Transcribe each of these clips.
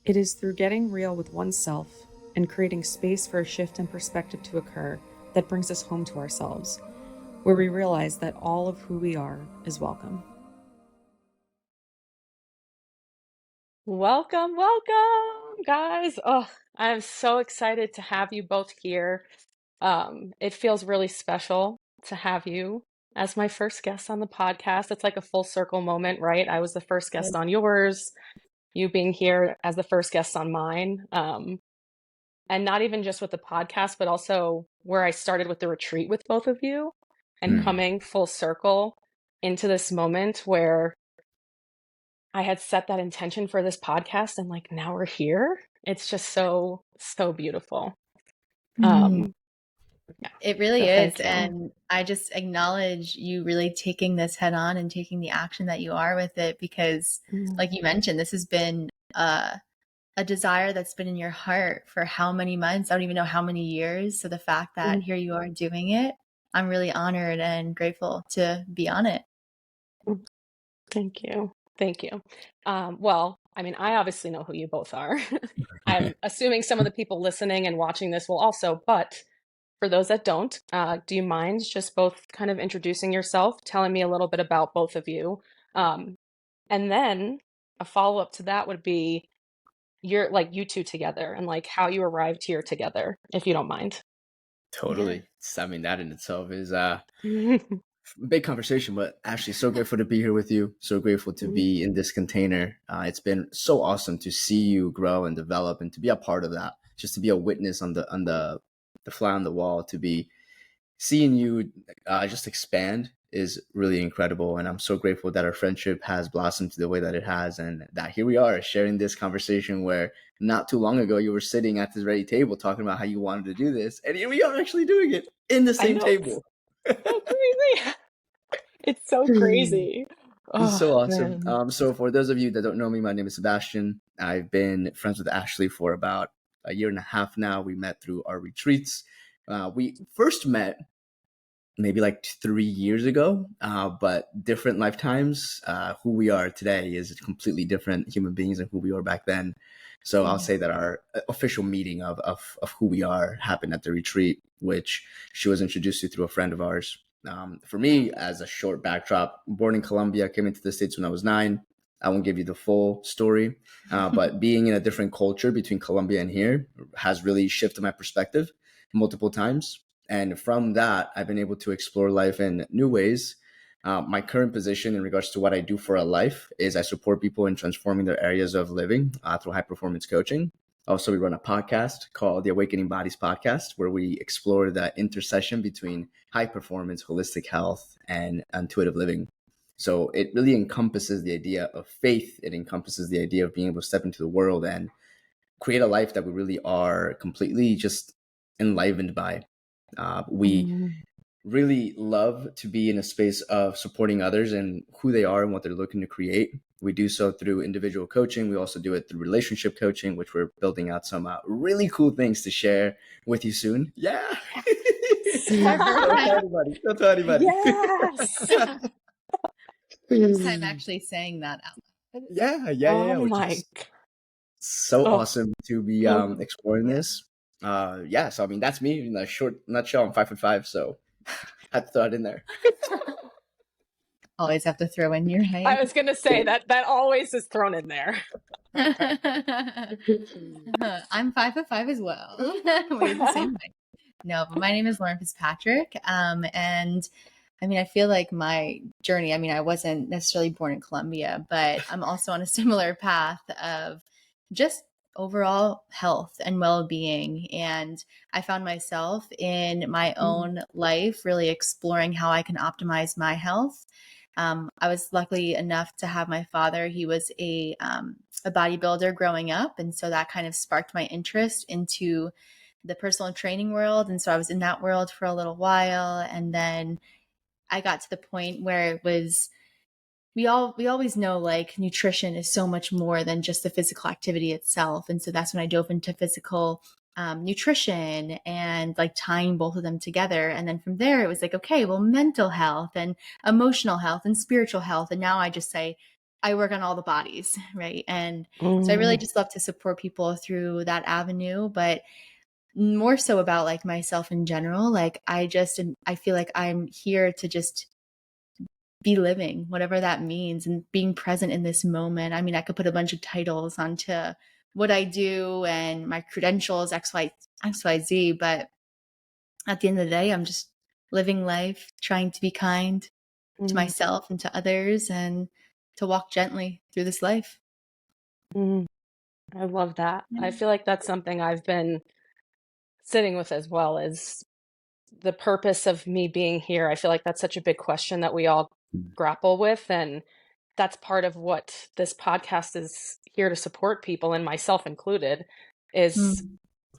It is through getting real with oneself and creating space for a shift in perspective to occur that brings us home to ourselves, where we realize that all of who we are is welcome. Welcome, guys. Oh, I'm so excited to have you both here. It feels really special to have you as my first guest on the podcast. It's like a full circle moment, right? I was the first guest on yours, you being here as the first guest on mine. And not even just with the podcast, but also where I started with the retreat with both of you and coming full circle into this moment where I had set that intention for this podcast and like now we're here. It's just so beautiful. Mm. Yeah. It really So is. thank you. And I just acknowledge you really taking this head on and taking the action that you are with it, because like you mentioned, this has been a desire that's been in your heart for how many months? I don't even know how many years. So the fact that here you are doing it, I'm really honored and grateful to be on it. Thank you. Thank you. Well, I mean, I obviously know who you both are. I'm assuming some of the people listening and watching this will also, but for those that don't, do you mind just both kind of introducing yourself, telling me a little bit about both of you? And then a follow-up to that would be you two together and like how you arrived here together, if you don't mind. Totally. I mean, that in itself is a big conversation, but actually so grateful to be here with you. So grateful to be in this container. It's been so awesome to see you grow and develop and to be a part of that, just to be a witness on the fly on the wall, to be seeing you just expand is really incredible. And I'm so grateful that our friendship has blossomed to the way that it has, and that here we are sharing this conversation where not too long ago you were sitting at this very table talking about how you wanted to do this, and here we are actually doing it in the same table. So crazy. It's so crazy. It's so awesome. Man. So for those of you that don't know me, my name is Sebastian. I've been friends with Ashley for about a year and a half now. We met through our retreats. We first met maybe like 3 years ago, but different lifetimes. Who we are today is completely different human beings than who we were back then. So I'll say that our official meeting of who we are happened at the retreat, which she was introduced to through a friend of ours. For me, as a short backdrop, born in Colombia, came into the States when I was 9. I won't give you the full story, but being in a different culture between Colombia and here has really shifted my perspective multiple times. And from that, I've been able to explore life in new ways. My current position in regards to what I do for a life is I support people in transforming their areas of living through high performance coaching. Also, we run a podcast called the Awakening Bodies Podcast, where we explore the intersection between high performance, holistic health, and intuitive living. So it really encompasses the idea of faith. It encompasses the idea of being able to step into the world and create a life that we really are completely just enlivened by. We really love to be in a space of supporting others and who they are and what they're looking to create. We do so through individual coaching. We also do it through relationship coaching, which we're building out some really cool things to share with you soon. Yeah. Don't tell anybody. Yes. I'm actually saying that out. Yeah. Oh my. So awesome to be exploring this. So I mean, that's me in a short nutshell. I'm 5'5", so had to throw it in there. Always have to throw in your height. I was gonna say that always is thrown in there. I'm 5'5" as well. We're the same height. No, but my name is Lauren Fitzpatrick. And I mean, I feel like my journey, I mean, I wasn't necessarily born in Colombia, but I'm also on a similar path of just overall health and well-being. And I found myself in my own life really exploring how I can optimize my health. I was lucky enough to have my father. He was a bodybuilder growing up. And so that kind of sparked my interest into the personal training world. And so I was in that world for a little while. And then I got to the point where it was, we always know like nutrition is so much more than just the physical activity itself. And so that's when I dove into physical nutrition and like tying both of them together. And then from there, it was like, okay, well, mental health and emotional health and spiritual health. And now I just say, I work on all the bodies, right? And so I really just love to support people through that avenue, but more so about like myself in general. Like I feel like I'm here to just be living, whatever that means, and being present in this moment. I mean, I could put a bunch of titles onto what I do and my credentials, XYZ, but at the end of the day, I'm just living life, trying to be kind to myself and to others, and to walk gently through this life. I love that. Yeah. I feel like that's something I've been sitting with as well, is the purpose of me being here. I feel like that's such a big question that we all grapple with. And that's part of what this podcast is here to support people, and myself included, is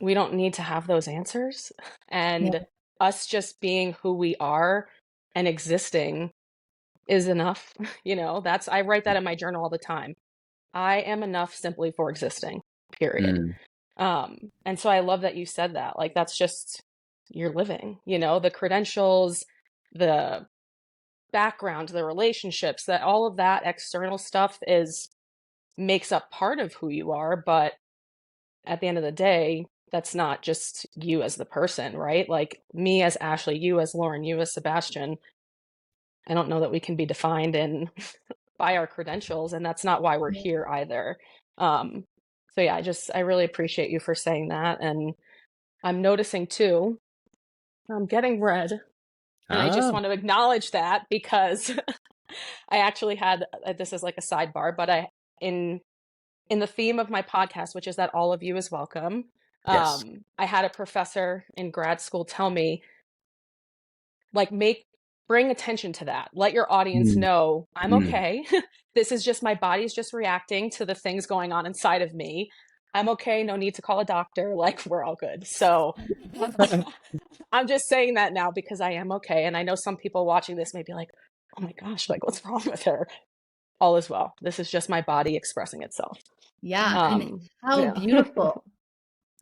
we don't need to have those answers. And us just being who we are and existing is enough. I write that in my journal all the time. I am enough simply for existing, period. And so I love that you said that. Like, that's just, you're living, the credentials, the background, the relationships, that all of that external stuff makes up part of who you are. But at the end of the day, that's not just you as the person, right? Like me as Ashley, you as Lauren, you as Sebastian. I don't know that we can be defined by our credentials, and that's not why we're here either. So yeah, I really appreciate you for saying that. And I'm noticing too, I'm getting red, and I just want to acknowledge that, because I actually had, this is like a sidebar, but in the theme of my podcast, which is that all of you is welcome. Yes. I had a professor in grad school tell me, like, bring attention to that. Let your audience know I'm okay. This is just, my body's just reacting to the things going on inside of me. I'm okay. No need to call a doctor. Like, we're all good. So I'm just saying that now because I am okay. And I know some people watching this may be like, oh my gosh, like, what's wrong with her? All is well. This is just my body expressing itself. Yeah. And how beautiful.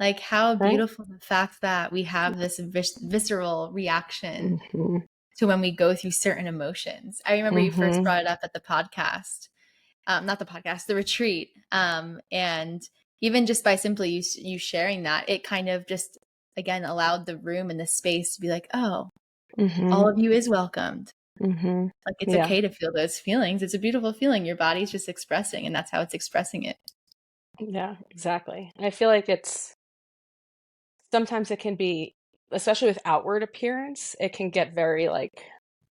Like, how beautiful the fact that we have this visceral reaction to when we go through certain emotions. I remember you first brought it up at the podcast, not the podcast, the retreat. And even just by simply you sharing that, it kind of just, again, allowed the room and the space to be like, oh, all of you is welcomed. Like, it's okay to feel those feelings. It's a beautiful feeling. Your body's just expressing, and that's how it's expressing it. Yeah, exactly. I feel like sometimes it can be, especially with outward appearance, it can get very, like,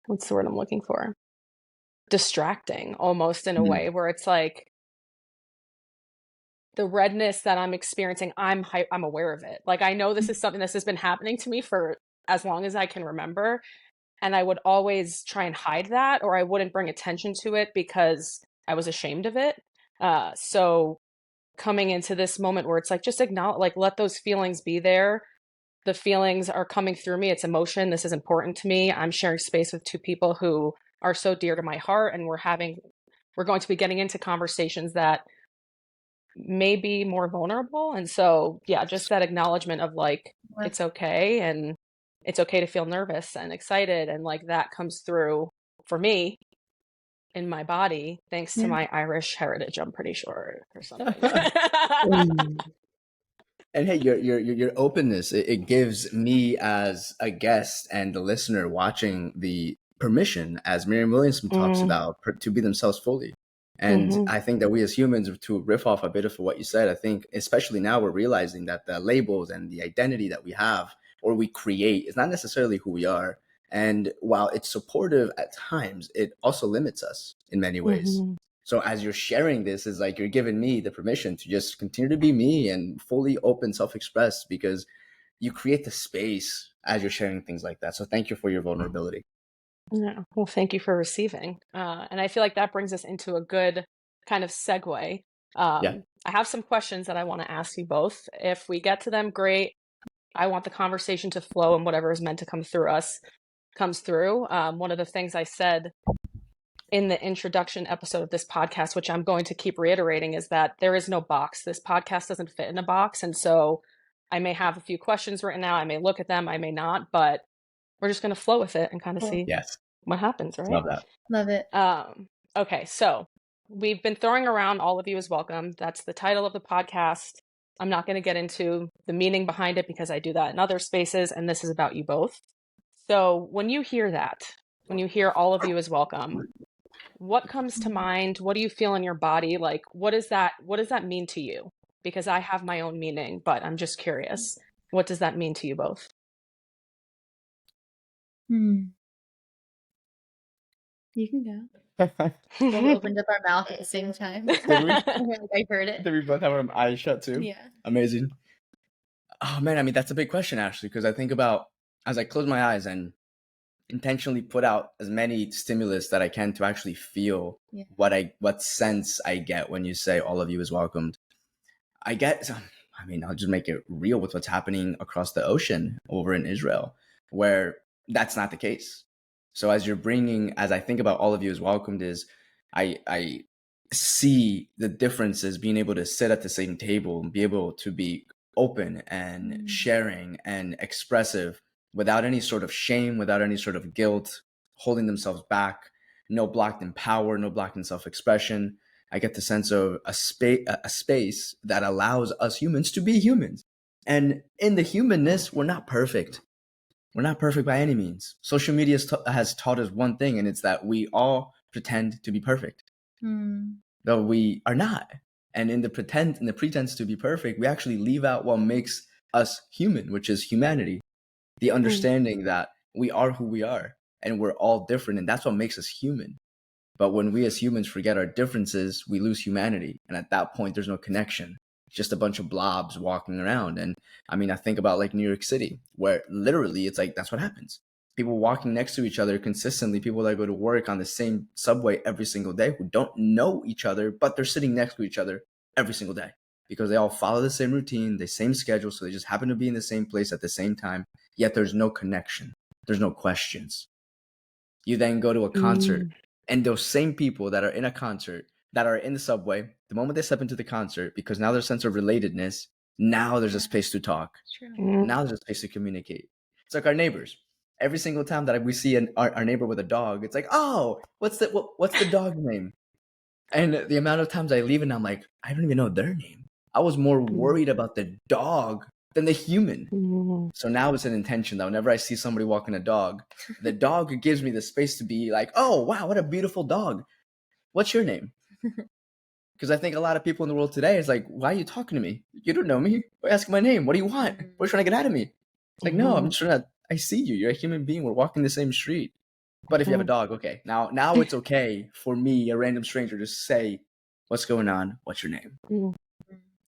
what's the word I'm looking for? Distracting, almost, in a way where it's like the redness that I'm experiencing, I'm aware of it. Like, I know this is something that has been happening to me for as long as I can remember. And I would always try and hide that, or I wouldn't bring attention to it because I was ashamed of it. So coming into this moment where it's like, just acknowledge, like, let those feelings be there. The feelings are coming through me. It's emotion. This is important to me. I'm sharing space with two people who are so dear to my heart. And we're going to be getting into conversations that may be more vulnerable. And so, yeah, just that acknowledgement of, like, it's okay. And it's okay to feel nervous and excited. And, like, that comes through for me in my body, thanks to my Irish heritage, I'm pretty sure, or something. And hey, your openness, it gives me as a guest and the listener watching the permission, as Miriam Williamson talks about, to be themselves fully. And I think that we as humans, to riff off a bit of what you said, I think especially now we're realizing that the labels and the identity that we have or we create is not necessarily who we are. And while it's supportive at times, it also limits us in many ways. So as you're sharing this, is like you're giving me the permission to just continue to be me and fully open, self-express, because you create the space as you're sharing things like that. So thank you for your vulnerability. Yeah. Well, thank you for receiving. And I feel like that brings us into a good kind of segue. I have some questions that I want to ask you both. If we get to them, great. I want the conversation to flow, and whatever is meant to come through us comes through. One of the things I said in the introduction episode of this podcast, which I'm going to keep reiterating, is that there is no box. This podcast doesn't fit in a box. And so I may have a few questions written out. I may look at them, I may not, but we're just going to flow with it and kind of see what happens, right? Love that. Love it. Okay, so we've been throwing around all of you is welcome. That's the title of the podcast. I'm not going to get into the meaning behind it because I do that in other spaces, and this is about you both. So when you hear that, when you hear all of you is welcome, what comes to mind? What do you feel in your body? Like, what does that mean to you? Because I have my own meaning, but I'm just curious. What does that mean to you both? You can go. Both opened up our mouth at the same time. Did we? I heard it. Did we both have our eyes shut too? Yeah. Amazing. Oh man, I mean, that's a big question, Ashley, because I think about as I close my eyes and intentionally put out as many stimulus that I can to actually feel what sense I get when you say all of you is welcomed. I mean, I'll just make it real with what's happening across the ocean over in Israel, where that's not the case. So as I think about all of you is welcomed is I see the differences, being able to sit at the same table and be able to be open and sharing and expressive without any sort of shame, without any sort of guilt, holding themselves back, no blocked in power, no blocked in self-expression. I get the sense of a space that allows us humans to be humans. And in the humanness, we're not perfect. We're not perfect by any means. Social media has taught us one thing, and it's that we all pretend to be perfect, though we are not. And in the pretense to be perfect, we actually leave out what makes us human, which is humanity. The understanding that we are who we are and we're all different, and that's what makes us human. But when we as humans forget our differences, we lose humanity. And at that point, there's no connection. It's just a bunch of blobs walking around. And I mean, I think about like New York City, where literally it's like, that's what happens. People walking next to each other consistently, people that go to work on the same subway every single day who don't know each other, but they're sitting next to each other every single day because they all follow the same routine, the same schedule. So they just happen to be in the same place at the same time. Yet there's no connection. There's no questions. You then go to a concert. And those same people that are in a concert, that are in the subway, the moment they step into the concert, because now there's a sense of relatedness, now there's a space to talk. Now there's a space to communicate. It's like our neighbors. Every single time that we see our neighbor with a dog, it's like, oh, what's the dog name? And the amount of times I leave and I'm like, I don't even know their name. I was more worried about the dog than the human. So now it's an intention that whenever I see somebody walking a dog, the dog gives me the space to be like, oh, wow, what a beautiful dog. What's your name? Because I think a lot of people in the world today is like, why are you talking to me? You don't know me. Why ask my name? What do you want? What are you trying to get out of me? It's like, no, I'm just trying to, I see you. You're a human being. We're walking the same street. But if you have a dog, okay. Now it's okay for me, a random stranger, to say, what's going on? What's your name?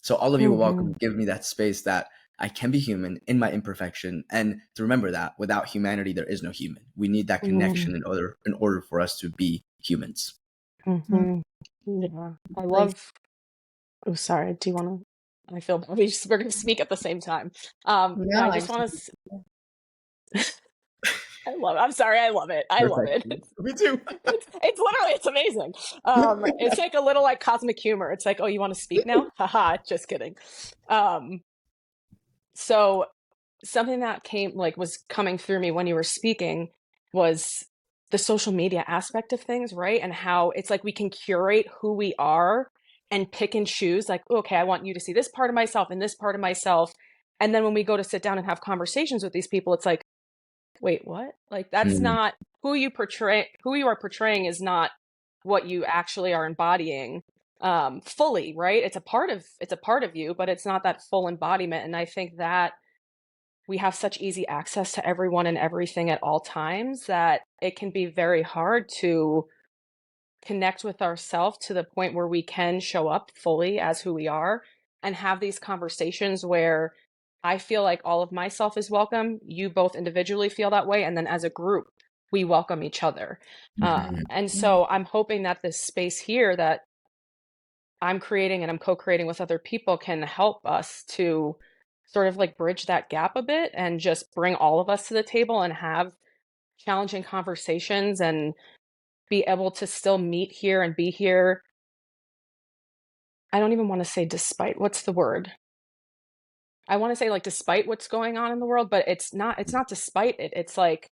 So all of you are welcome to give me that space that I can be human in my imperfection, and to remember that without humanity, there is no human. We need that connection in order for us to be humans. Yeah, I love. Oh, sorry. Do you want to? I feel we're going to speak at the same time. I just want to. I love it. I'm sorry. I love it. I love it. Me too. It's literally, it's amazing. It's like a little like cosmic humor. It's like, oh, you want to speak now? Haha, just kidding. So something that was coming through me when you were speaking was the social media aspect of things, right? And how it's like we can curate who we are and pick and choose, like, okay, I want you to see this part of myself and this part of myself. And then when we go to sit down and have conversations with these people, it's like, wait, what? Like, that's not who you are portraying is not what you actually are embodying fully, right? It's a part of you, but it's not that full embodiment. And I think that we have such easy access to everyone and everything at all times that it can be very hard to connect with ourselves to the point where we can show up fully as who we are and have these conversations where I feel like all of myself is welcome. You both individually feel that way. And then as a group, we welcome each other. And so I'm hoping that this space here that I'm creating and I'm co-creating with other people can help us to sort of like bridge that gap a bit and just bring all of us to the table and have challenging conversations and be able to still meet here and be here. I don't even want to say despite, what's the word? I want to say like despite what's going on in the world, but it's not despite it. It's like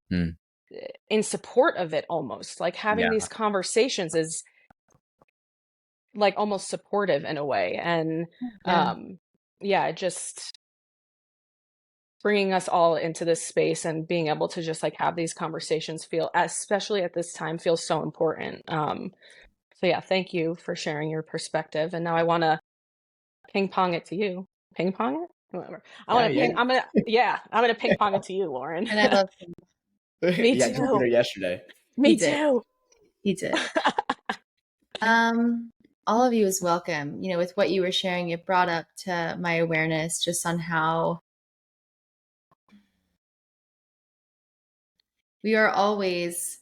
in support of it almost. Like having these conversations is like almost supportive in a way. And Yeah. yeah, just bringing us all into this space and being able to just like have these conversations feel, especially at this time, feels so important. So yeah, thank you for sharing your perspective. And now I want to ping pong it to you. Ping pong it? Whatever. Yeah, yeah. I'm gonna ping pong it to you, Lauren. And I love him. Me Yeah, just beat too. her yesterday. He Me did. too. He did. All of you is welcome. You know, with what you were sharing, it brought up to my awareness just on how we are always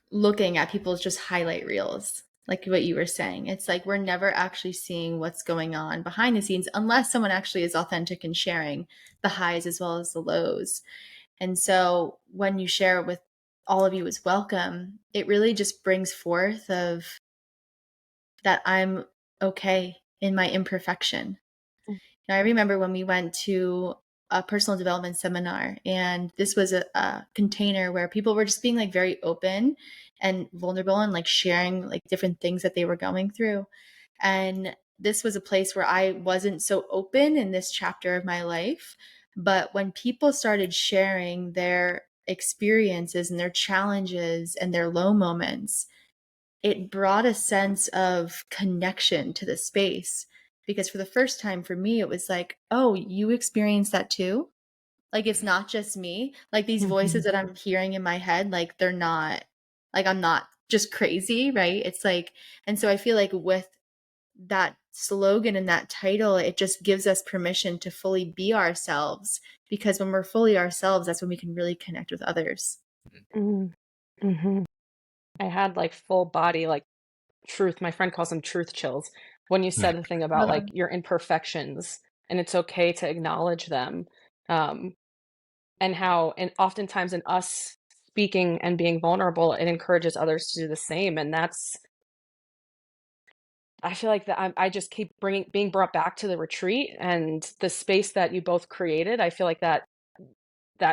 looking at people's just highlight reels, like what you were saying. It's like we're never actually seeing what's going on behind the scenes unless someone actually is authentic in sharing the highs as well as the lows. And so when you share with all of you is welcome, it really just brings forth of that I'm okay in my imperfection. Now, I remember when we went to a personal development seminar, and this was a container where people were just being like very open and vulnerable and like sharing like different things that they were going through. And this was a place where I wasn't so open in this chapter of my life. But when people started sharing their experiences and their challenges and their low moments, it brought a sense of connection to the space. Because for the first time for me, it was like, oh, you experienced that too? Like, it's not just me. Like, these voices that I'm hearing in my head, like, they're not, like, I'm not just crazy, right? It's like, and so I feel like with that slogan and that title, it just gives us permission to fully be ourselves. Because when we're fully ourselves, that's when we can really connect with others. Mm-hmm. I had like full body, like truth. My friend calls them truth chills. When you said the thing about like your imperfections and it's okay to acknowledge them. And how, and oftentimes in us speaking and being vulnerable, it encourages others to do the same. And that's, I feel like that I just keep being brought back to the retreat and the space that you both created. I feel like that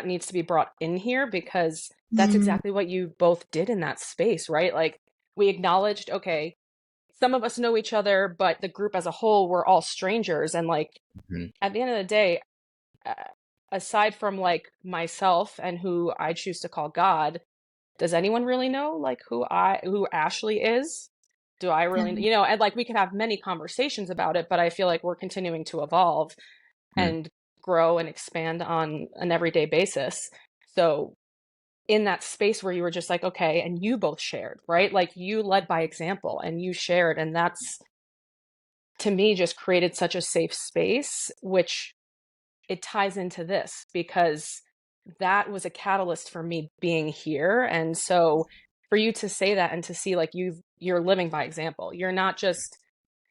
needs to be brought in here because that's exactly what you both did in that space, right? Like we acknowledged, okay, some of us know each other, but the group as a whole, we're all strangers. And like at the end of the day, uh, aside from like myself and who I choose to call God, does anyone really know like who Ashley is? Do I really, you know, and like we can have many conversations about it, but I feel like we're continuing to evolve and grow and expand on an everyday basis. So in that space where you were just like, okay, and you both shared, right? Like you led by example and you shared, and that's to me just created such a safe space, which it ties into this because that was a catalyst for me being here. And so for you to say that and to see like you're living by example, you're not just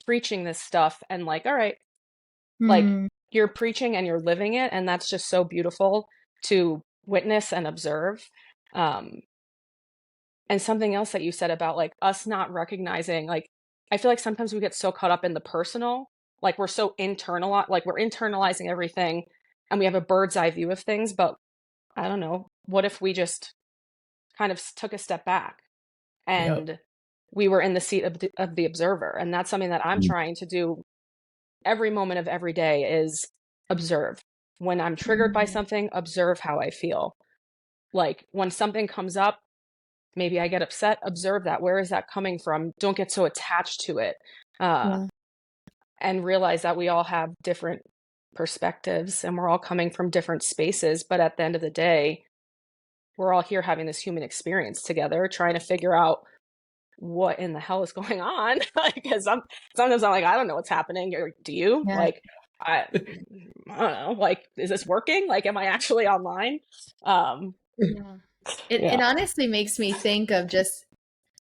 preaching this stuff and like, all right, like you're preaching and you're living it. And that's just so beautiful to witness and observe. And something else that you said about like us not recognizing, like, I feel like sometimes we get so caught up in the personal, like we're so internal, like we're internalizing everything and we have a bird's eye view of things. But I don't know, what if we just kind of took a step back and we were in the seat of the observer? And that's something that I'm trying to do every moment of every day is observe. When I'm triggered by something, observe how I feel. Like when something comes up, maybe I get upset, observe that. Where is that coming from? Don't get so attached to it. And realize that we all have different perspectives and we're all coming from different spaces. But at the end of the day, we're all here having this human experience together, trying to figure out what in the hell is going on. Because sometimes I'm like, I don't know what's happening. Do you? Yeah. Like, I don't know. Like, is this working? Like, am I actually online? It honestly makes me think of just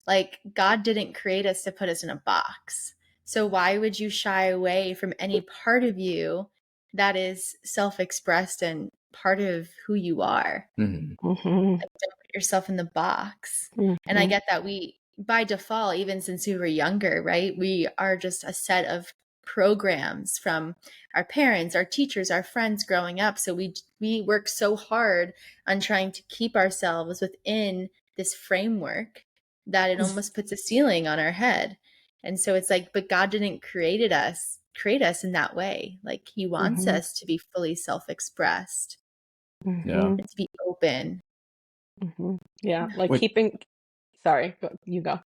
like God didn't create us to put us in a box. So why would you shy away from any part of you that is self-expressed and part of who you are? Like, don't put yourself in the box. And I get that we, by default, even since we were younger, right? We are just a set of programs from our parents, our teachers, our friends growing up. So we work so hard on trying to keep ourselves within this framework. that it almost puts a ceiling on our head. And so it's like, but God didn't create us in that way. Like he wants Mhm. us to be fully self-expressed Yeah. and to be open. Yeah, like Which sorry, you go.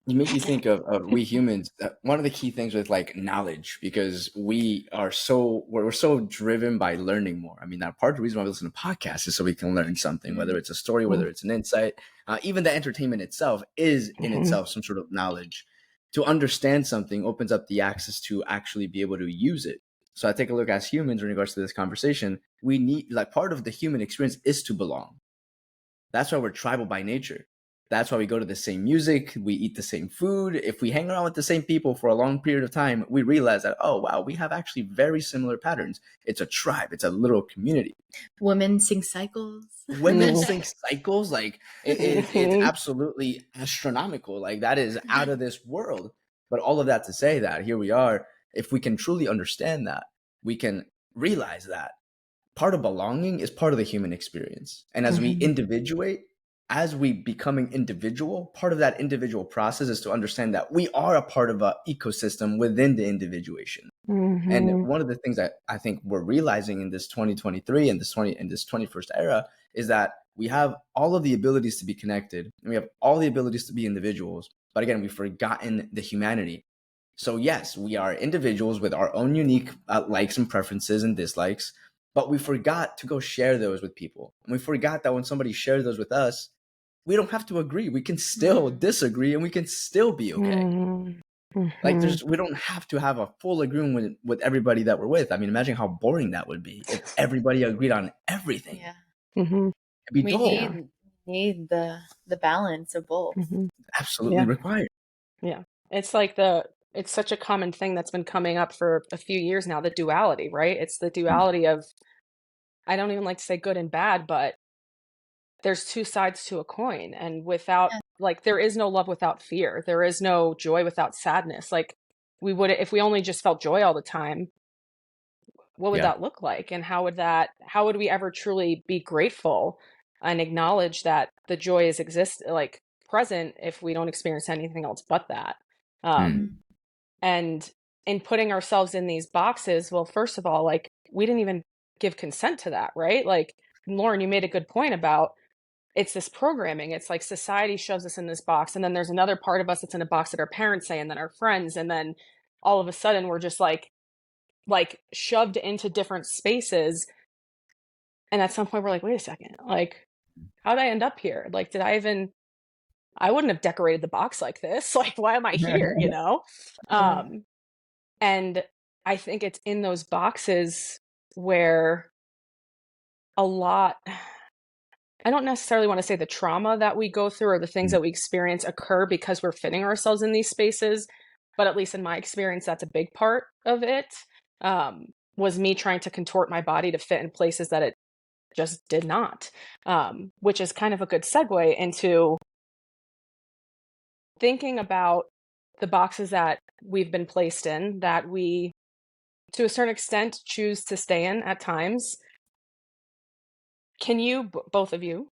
you make me think of we humans. One of the key things with like knowledge, because we're so driven by learning more. I mean, that part of the reason why we listen to podcasts is so we can learn something, whether it's a story, whether it's an insight, even the entertainment itself is in itself some sort of knowledge. To understand something opens up the access to actually be able to use it. So I take a look as humans in regards to this conversation. We need, like, part of the human experience is to belong. That's why we're tribal by nature. That's why we go to the same music, we eat the same food. If we hang around with the same people for a long period of time, we realize that, oh, wow, we have actually very similar patterns. It's a tribe, it's a little community. Women sing cycles. Women sing cycles, like it's absolutely astronomical. Like that is out of this world. But all of that to say that here we are, if we can truly understand that, we can realize that part of belonging is part of the human experience. And as we individuate, as we becoming individual, part of that individual process is to understand that we are a part of an ecosystem within the individuation. And one of the things that I think we're realizing in this 2023 and this 21st era is that we have all of the abilities to be connected and we have all the abilities to be individuals. But again, we've forgotten the humanity. So yes, we are individuals with our own unique likes and preferences and dislikes, but we forgot to go share those with people. And we forgot that when somebody shares those with us, we don't have to agree. We can still disagree and we can still be okay. Like we don't have to have a full agreement with everybody that we're with. I mean, imagine how boring that would be if everybody agreed on everything. Yeah. It'd be We dull. need the balance of both. Absolutely Yeah. required. Yeah. It's like it's such a common thing that's been coming up for a few years now, the duality, right? It's the duality of, I don't even like to say good and bad, but there's two sides to a coin. And without, like, there is no love without fear. There is no joy without sadness. Like, if we only just felt joy all the time, what would that look like? And how would we ever truly be grateful and acknowledge that the joy is like present if we don't experience anything else but that? And in putting ourselves in these boxes, well, first of all, like, we didn't even give consent to that, right? Like, Lauren, you made a good point about it's this programming. It's like society shoves us in this box, and then there's another part of us that's in a box that our parents say, and then our friends, and then all of a sudden we're just like shoved into different spaces. And at some point we're like, wait a second, like, how did I end up here? Like, I wouldn't have decorated the box like this. Like, why am I here? You know? And I think it's in those boxes where a lot, I don't necessarily want to say the trauma that we go through or the things that we experience occur because we're fitting ourselves in these spaces. But at least in my experience, that's a big part of it, was me trying to contort my body to fit in places that it just did not, which is kind of a good segue into thinking about the boxes that we've been placed in, that we, to a certain extent, choose to stay in at times. Can you, both of you,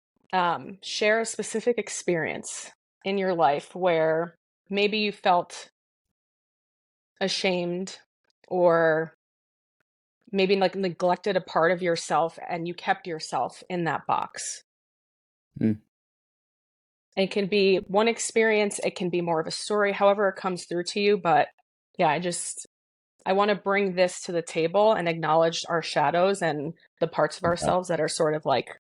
share a specific experience in your life where maybe you felt ashamed or maybe like neglected a part of yourself and you kept yourself in that box? It can be one experience, it can be more of a story, however it comes through to you. But yeah, I want to bring this to the table and acknowledge our shadows and the parts of ourselves that are sort of like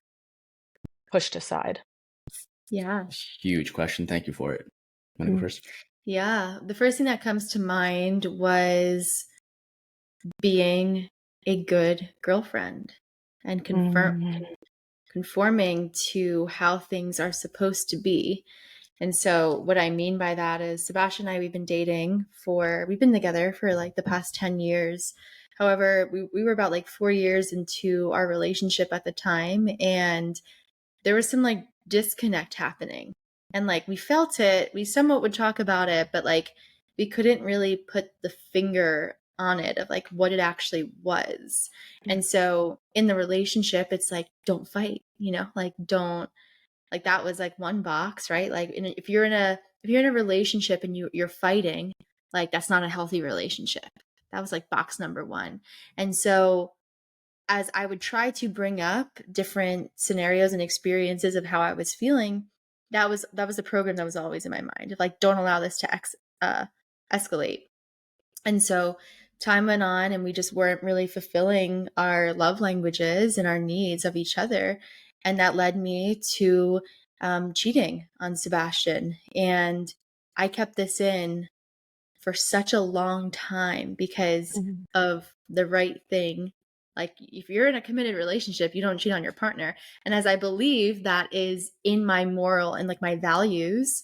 pushed aside. Yeah. Huge question. Thank you for it. Want to go first? Yeah. The first thing that comes to mind was being a good girlfriend and conforming to how things are supposed to be. And so what I mean by that is Sebastian and I, we've been together for like the past 10 years. However, we were about like 4 years into our relationship at the time, and there was some like disconnect happening. And like we felt it, we somewhat would talk about it, but like we couldn't really put the finger on it of like what it actually was. And so in the relationship, it's like, don't fight, like don't Like that was like one box, right? Like if you're in a relationship and you're fighting, like that's not a healthy relationship. That was like box number one. And so as I would try to bring up different scenarios and experiences of how I was feeling, that was the program that was always in my mind of like, don't allow this to escalate. And so time went on and we just weren't really fulfilling our love languages and our needs of each other. And that led me to cheating on Sebastian. And I kept this in for such a long time because of the right thing. Like if you're in a committed relationship, you don't cheat on your partner. And as I believe that is in my moral and like my values,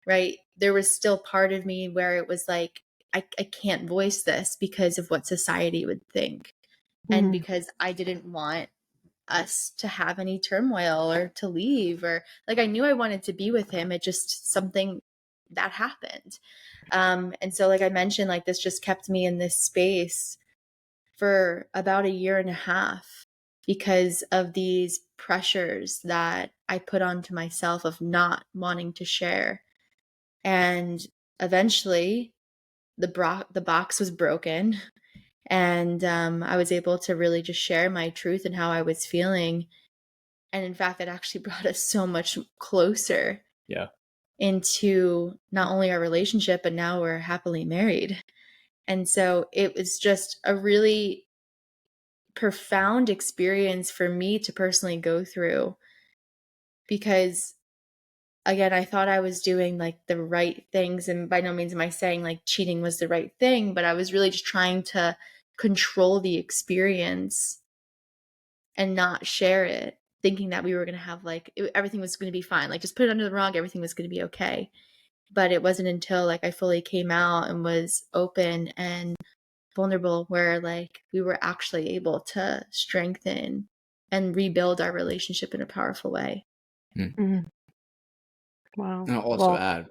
right? There was still part of me where it was like, I can't voice this because of what society would think. And because I didn't want us to have any turmoil or to leave, or like I knew I wanted to be with him. It just something that happened. And so like I mentioned, like this just kept me in this space for about a year and a half because of these pressures that I put onto myself of not wanting to share. And eventually the box was broken, and I was able to really just share my truth and how I was feeling. And in fact, that actually brought us so much closer into not only our relationship, but now we're happily married. And so it was just a really profound experience for me to personally go through, because again, I thought I was doing like the right things. And by no means am I saying like cheating was the right thing, but I was really just trying to control the experience and not share it, thinking that we were going to have like, everything was going to be fine. Like just put it under the rug, everything was going to be okay. But it wasn't until like I fully came out and was open and vulnerable where like we were actually able to strengthen and rebuild our relationship in a powerful way. Wow. And I'll also add,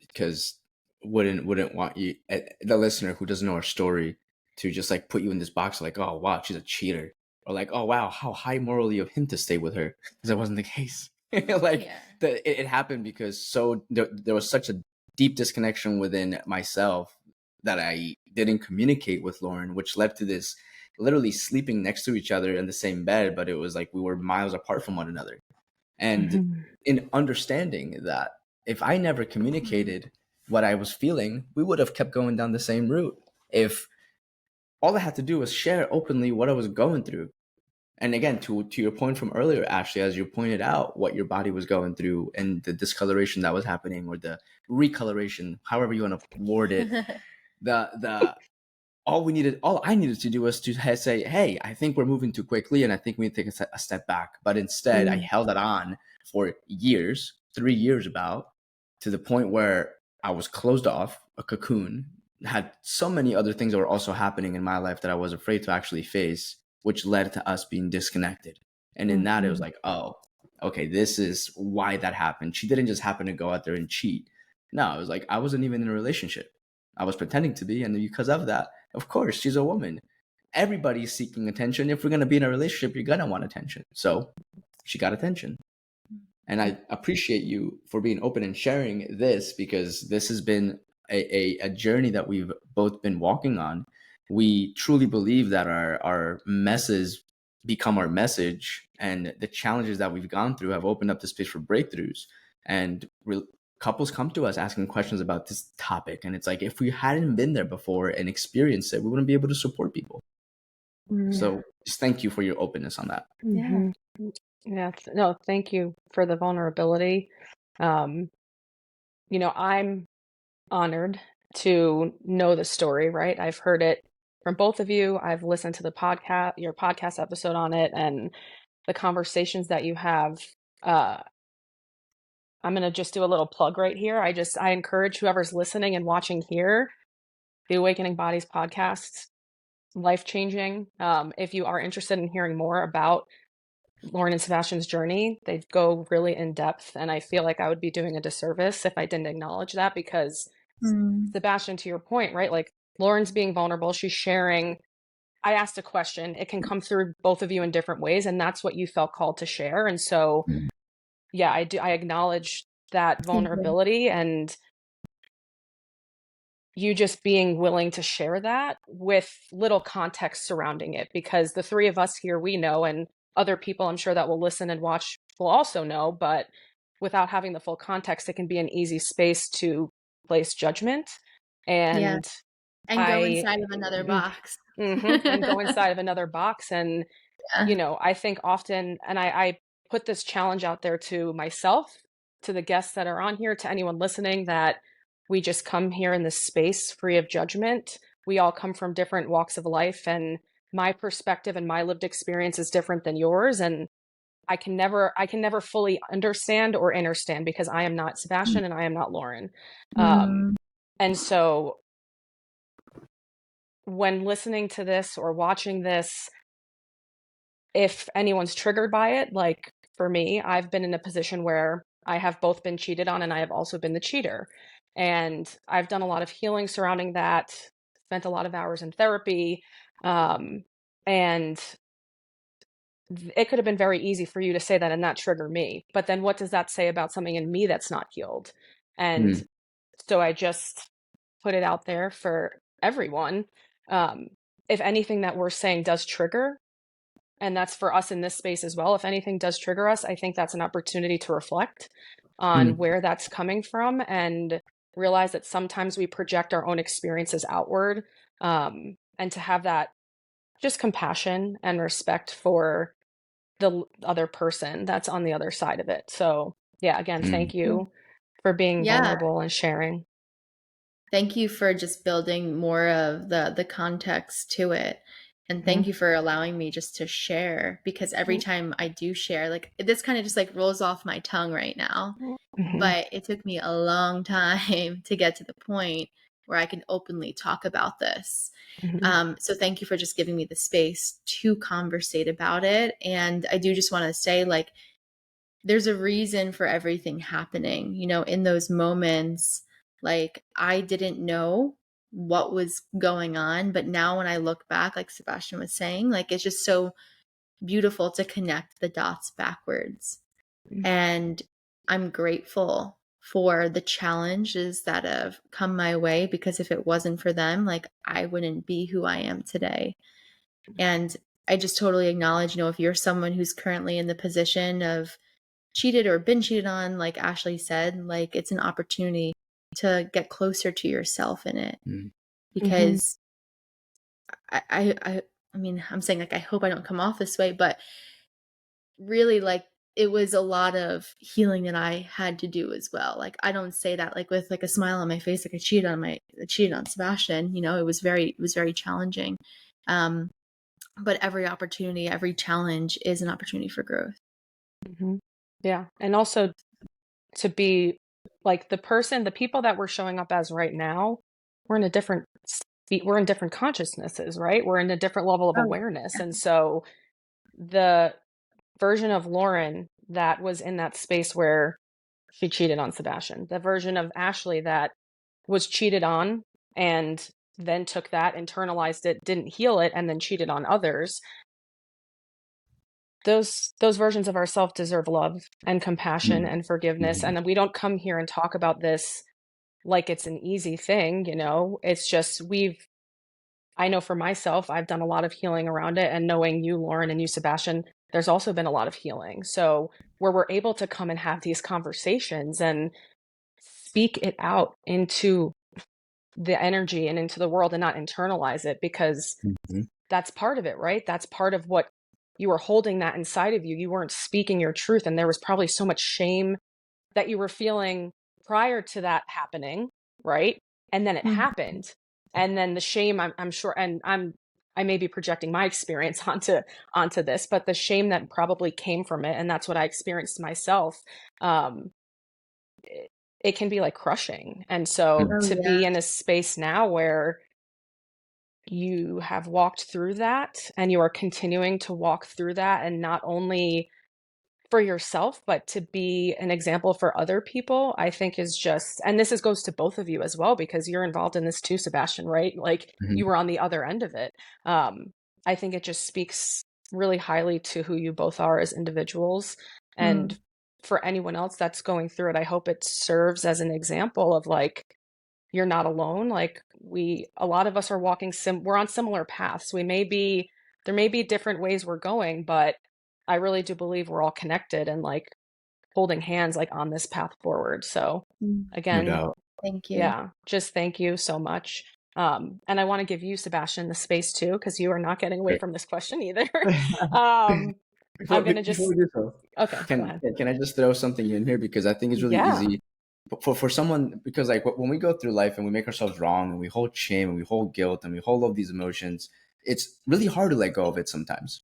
because wouldn't want you, the listener who doesn't know our story, to just like put you in this box like, oh wow, she's a cheater, or like, oh wow, how high morally of him to stay with her, because that wasn't the case. Like it happened because there was such a deep disconnection within myself that I didn't communicate with Lauren, which led to this literally sleeping next to each other in the same bed, but it was like we were miles apart from one another. And in understanding that if I never communicated what I was feeling, we would have kept going down the same route. If all I had to do was share openly what I was going through. And again, to your point from earlier, Ashley, as you pointed out, what your body was going through and the discoloration that was happening, or the recoloration, however you want to word it, all I needed to do was to say, hey, I think we're moving too quickly and I think we need to take a step back. But instead, I held it on for years, 3 years about, to the point where I was closed off, a cocoon, had so many other things that were also happening in my life that I was afraid to actually face, which led to us being disconnected. And in that, it was like, oh, okay, this is why that happened. She didn't just happen to go out there and cheat. No, it was like I wasn't even in a relationship. I was pretending to be. And because of that, of course, she's a woman. Everybody's seeking attention. If we're going to be in a relationship, you're going to want attention. So she got attention. And I appreciate you for being open and sharing this, because this has been a journey that we've both been walking on. We truly believe that our messes become our message, and the challenges that we've gone through have opened up the space for breakthroughs. And couples come to us asking questions about this topic. And it's like, if we hadn't been there before and experienced it, we wouldn't be able to support people. So just thank you for your openness on that. Yeah. No, thank you for the vulnerability. I'm honored to know the story, right? I've heard it from both of you. I've listened to your podcast episode on it, and the conversations that you have. I'm going to just do a little plug right here. I encourage whoever's listening and watching here, the Awakening Bodies podcast, life-changing. If you are interested in hearing more about Lauren and Sebastian's journey, they go really in depth, and I feel like I would be doing a disservice if I didn't acknowledge that, because Sebastian, to your point, right? Like Lauren's being vulnerable, she's sharing. I asked a question. It can come through both of you in different ways, and that's what you felt called to share. And so yeah, I acknowledge that Thank you. vulnerability and you just being willing to share that with little context surrounding it, because the three of us here, we know, and other people I'm sure that will listen and watch will also know, but without having the full context, it can be an easy space to place judgment. Yeah. And And go I, inside of another mm, box. and go inside of another box. And, Yeah. I think often, and I put this challenge out there to myself, to the guests that are on here, to anyone listening, that we just come here in this space free of judgment. We all come from different walks of life, and my perspective and my lived experience is different than yours. And I can never fully understand or understand, because I am not Sebastian and I am not Lauren. Mm. And so when listening to this or watching this, if anyone's triggered by it, like for me, I've been in a position where I have both been cheated on and I have also been the cheater. And I've done a lot of healing surrounding that, spent a lot of hours in therapy. And it could have been very easy for you to say that and not trigger me. But then what does that say about something in me that's not healed? And Mm. so I just put it out there for everyone. Um, if anything that we're saying does trigger, and that's for us in this space as well, if anything does trigger us, I think that's an opportunity to reflect on Mm. where that's coming from and realize that sometimes we project our own experiences outward, and to have that just compassion and respect for the other person that's on the other side of it. So, yeah, again, Mm. thank you for being Yeah. vulnerable and sharing. Thank you for just building more of the context to it. And thank Mhm. you for allowing me just to share, because every time I do share, like this kind of just like rolls off my tongue right now. Mhm. But it took me a long time to get to the point where I can openly talk about this. Mhm. So thank you for just giving me the space to conversate about it. And I do just want to say, like, there's a reason for everything happening, in those moments. Like, I didn't know what was going on, but now when I look back, like Sebastian was saying, like, it's just so beautiful to connect the dots backwards. Mhm. And I'm grateful for the challenges that have come my way, because if it wasn't for them, like, I wouldn't be who I am today. And I just totally acknowledge, if you're someone who's currently in the position of cheated or been cheated on, like Ashley said, like, it's an opportunity to get closer to yourself in it. Mm. Mhm. Because I mean, I'm saying, like, I hope I don't come off this way, but really, like, it was a lot of healing that I had to do as well. Like, I don't say that like with like a smile on my face, like I cheated on Sebastian. It was very challenging. Um, but every opportunity, every challenge is an opportunity for growth. Mhm. Yeah. And also to be like the people that we're showing up as right now, we're in a different we're in different consciousnesses, right? We're in a different level of Oh, awareness. And so the version of Lauren that was in that space where she cheated on Sebastian, the version of Ashley that was cheated on and then took that, internalized it, didn't heal it, and then cheated on others. Those versions of ourselves deserve love and compassion Mm. and forgiveness. Mhm. And we don't come here and talk about this like it's an easy thing, It's just I know for myself, I've done a lot of healing around it, and knowing you, Lauren, and you, Sebastian, there's also been a lot of healing. So where we're able to come and have these conversations and speak it out into the energy and into the world and not internalize it, because Mhm. that's part of it, right? That's part of what you were holding that inside of you. You weren't speaking your truth. And there was probably so much shame that you were feeling prior to that happening, right? And then it Mhm. happened. And then the shame, I'm sure, and I may be projecting my experience onto this, but the shame that probably came from it, and that's what I experienced myself, um, it, it can be like crushing. And so Mm. Oh to yeah. be in a space now where you have walked through that and you are continuing to walk through that, and not only for yourself, but to be an example for other people, I think is just, and goes to both of you as well, because you're involved in this too, Sebastian, right? Like Mhm. you were on the other end of it. I think it just speaks really highly to who you both are as individuals, and Mm. for anyone else that's going through it, I hope it serves as an example of like, you're not alone. Like a lot of us are walking we're on similar paths. There may be different ways we're going, but I really do believe we're all connected and like holding hands like on this path forward. So No again, doubt. Thank you. yeah, just thank you so much. And I want to give you, Sebastian, the space too, because you are not getting away from this question either. I'm going to just, Before we do so, okay, go ahead. can I just throw something in here, because I think it's really Yeah. easy for someone, because like when we go through life and we make ourselves wrong and we hold shame and we hold guilt and we hold all these emotions, it's really hard to let go of it sometimes.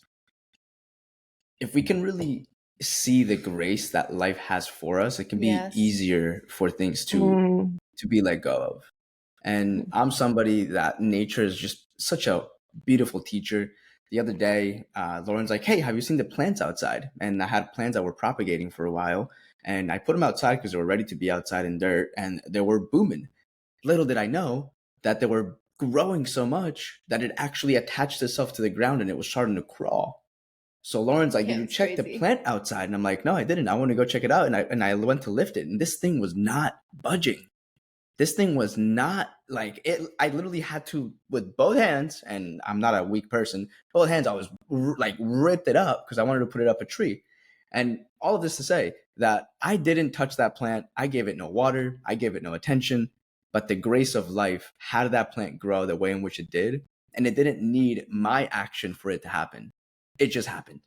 If we can really see the grace that life has for us, it can be Yes. easier for things to be let go of. And I'm somebody that nature is just such a beautiful teacher. The other day, Lauren's like, "Hey, have you seen the plants outside?" And I had plants that were propagating for a while, and I put them outside because they were ready to be outside in dirt, and they were booming. Little did I know that they were growing so much that it actually attached itself to the ground and it was starting to crawl. So Lauren's like, Yeah, "Did you it's check the crazy. plant outside?" And I'm like, "No, I didn't. I want to go check it out." And I went to lift it, and this thing was not budging. This thing was not like it. I literally had to, with both hands, and I'm not a weak person, both hands, I was like ripped it up because I wanted to put it up a tree. And all of this to say that I didn't touch that plant. I gave it no water. I gave it no attention. But the grace of life had that plant grow the way in which it did. And it didn't need my action for it to happen. It just happened.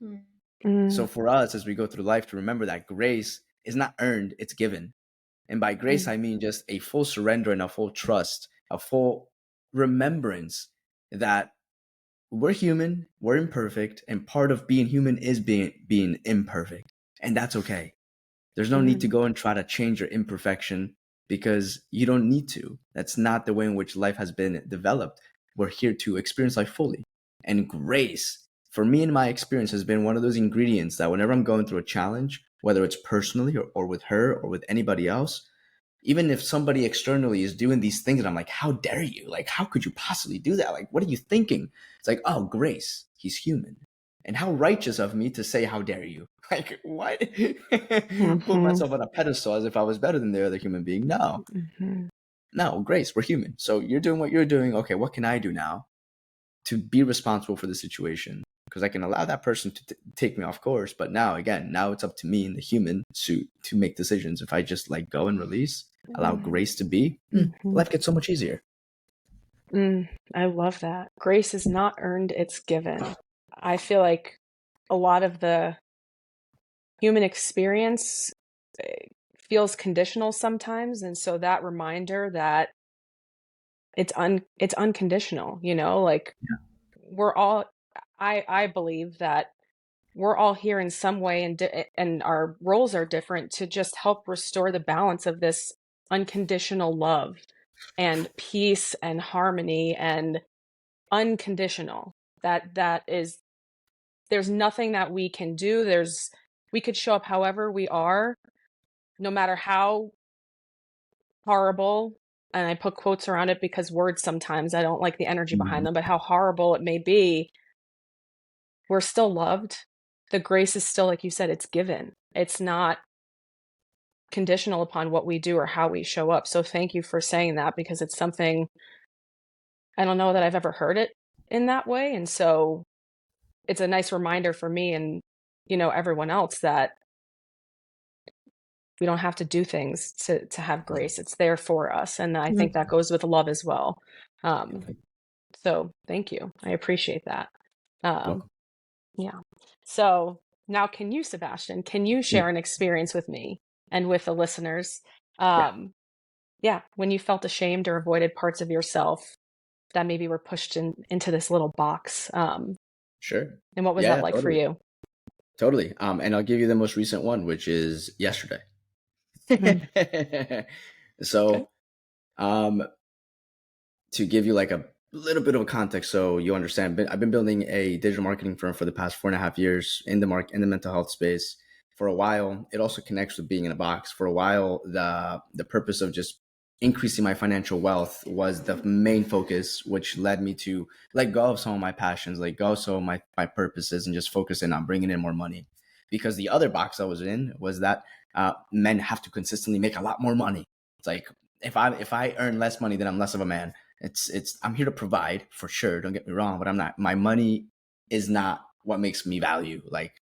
So for us, as we go through life, to remember that grace is not earned, it's given. And by grace, I mean just a full surrender and a full trust, a full remembrance that we're human, we're imperfect, and part of being human is being imperfect. And that's okay. There's no need to go and try to change your imperfection, because you don't need to. That's not the way in which life has been developed. We're here to experience life fully. And grace, for me in my experience, has been one of those ingredients that whenever I'm going through a challenge, whether it's personally or with her or with anybody else, even if somebody externally is doing these things and I'm like, how dare you? Like, how could you possibly do that? Like, what are you thinking? It's like, oh, grace, he's human. And how righteous of me to say, how dare you? Like, what? Put myself on a pedestal as if I was better than the other human being. No. No, grace, we're human. So you're doing what you're doing. Okay, what can I do now to be responsible for the situation? Because I can allow that person to take me off course. But now it's up to me in the human suit to make decisions. If I just let go and release, allow grace to be, life gets so much easier. I love that. Grace is not earned, it's given. I feel like a lot of the human experience feels conditional sometimes. And so that reminder that it's unconditional, you know, like we're all, I believe that we're all here in some way, and our roles are different, to just help restore the balance of this unconditional love and peace and harmony and unconditional. That is, there's nothing that we can do. We could show up however we are, no matter how horrible, and I put quotes around it because words sometimes I don't like the energy behind them, but how horrible it may be, we're still loved. The grace is still, like you said, it's given. It's not conditional upon what we do or how we show up. So thank you for saying that, because it's something, I don't know that I've ever heard it in that way. And so it's a nice reminder for me and, you know, everyone else, that we don't have to do things to have grace. It's there for us. And I think that goes with love as well. So thank you. I appreciate that. Welcome. Yeah. So now, can you, Sebastian, share an experience with me and with the listeners? When you felt ashamed or avoided parts of yourself that maybe were pushed into this little box. Sure. And what was that like for you? Totally. And I'll give you the most recent one, which is yesterday. So, to give you like a little bit of a context, so you understand, I've been building a digital marketing firm for the past 4.5 years in the mental health space. For a while, it also connects with being in a box. For a while, the purpose of just increasing my financial wealth was the main focus, which led me to let go of some of my passions, let go of some of my purposes, and just focus in on bringing in more money. because the other box I was in was that men have to consistently make a lot more money. It's like if I earn less money, then I'm less of a man. It's I'm here to provide for sure. Don't get me wrong, but I'm not. My money is not what makes me value. Like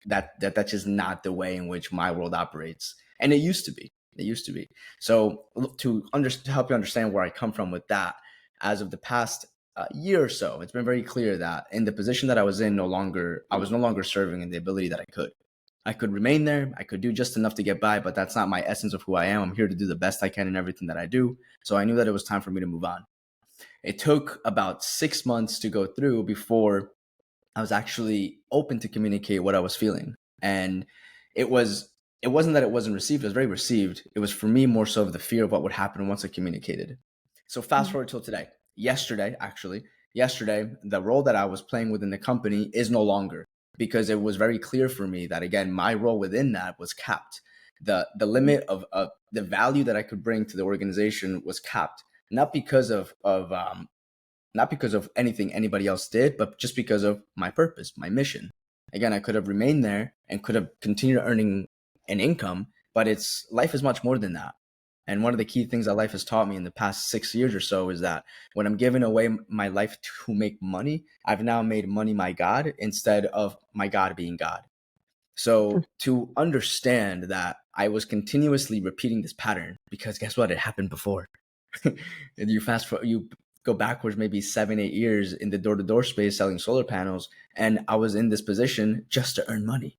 that's just not the way in which my world operates. And it used to be. It used to be. So to help you understand where I come from with that, as of the past year or so, it's been very clear that in the position that I was in, I was no longer serving in the ability that I could remain there. I could do just enough to get by, but that's not my essence of who I am. I'm here to do the best I can in everything that I do. So I knew that it was time for me to move on. It took about 6 months to go through before I was actually open to communicate what I was feeling. And it wasn't that it wasn't received, it was very received. It was for me more so of the fear of what would happen once I communicated. So fast forward till today. Yesterday, the role that I was playing within the company is no longer, because it was very clear for me that, again, my role within that was capped. The limit of the value that I could bring to the organization was capped, not because of anything anybody else did, but just because of my purpose, my mission. Again, I could have remained there and could have continued earning an income, but life is much more than that. And one of the key things that life has taught me in the past 6 years or so is that when I'm giving away my life to make money, I've now made money my God instead of my God being God. So to understand that I was continuously repeating this pattern, because guess what? It happened before. You go backwards maybe 7-8 years in the door-to-door space selling solar panels, and I was in this position just to earn money.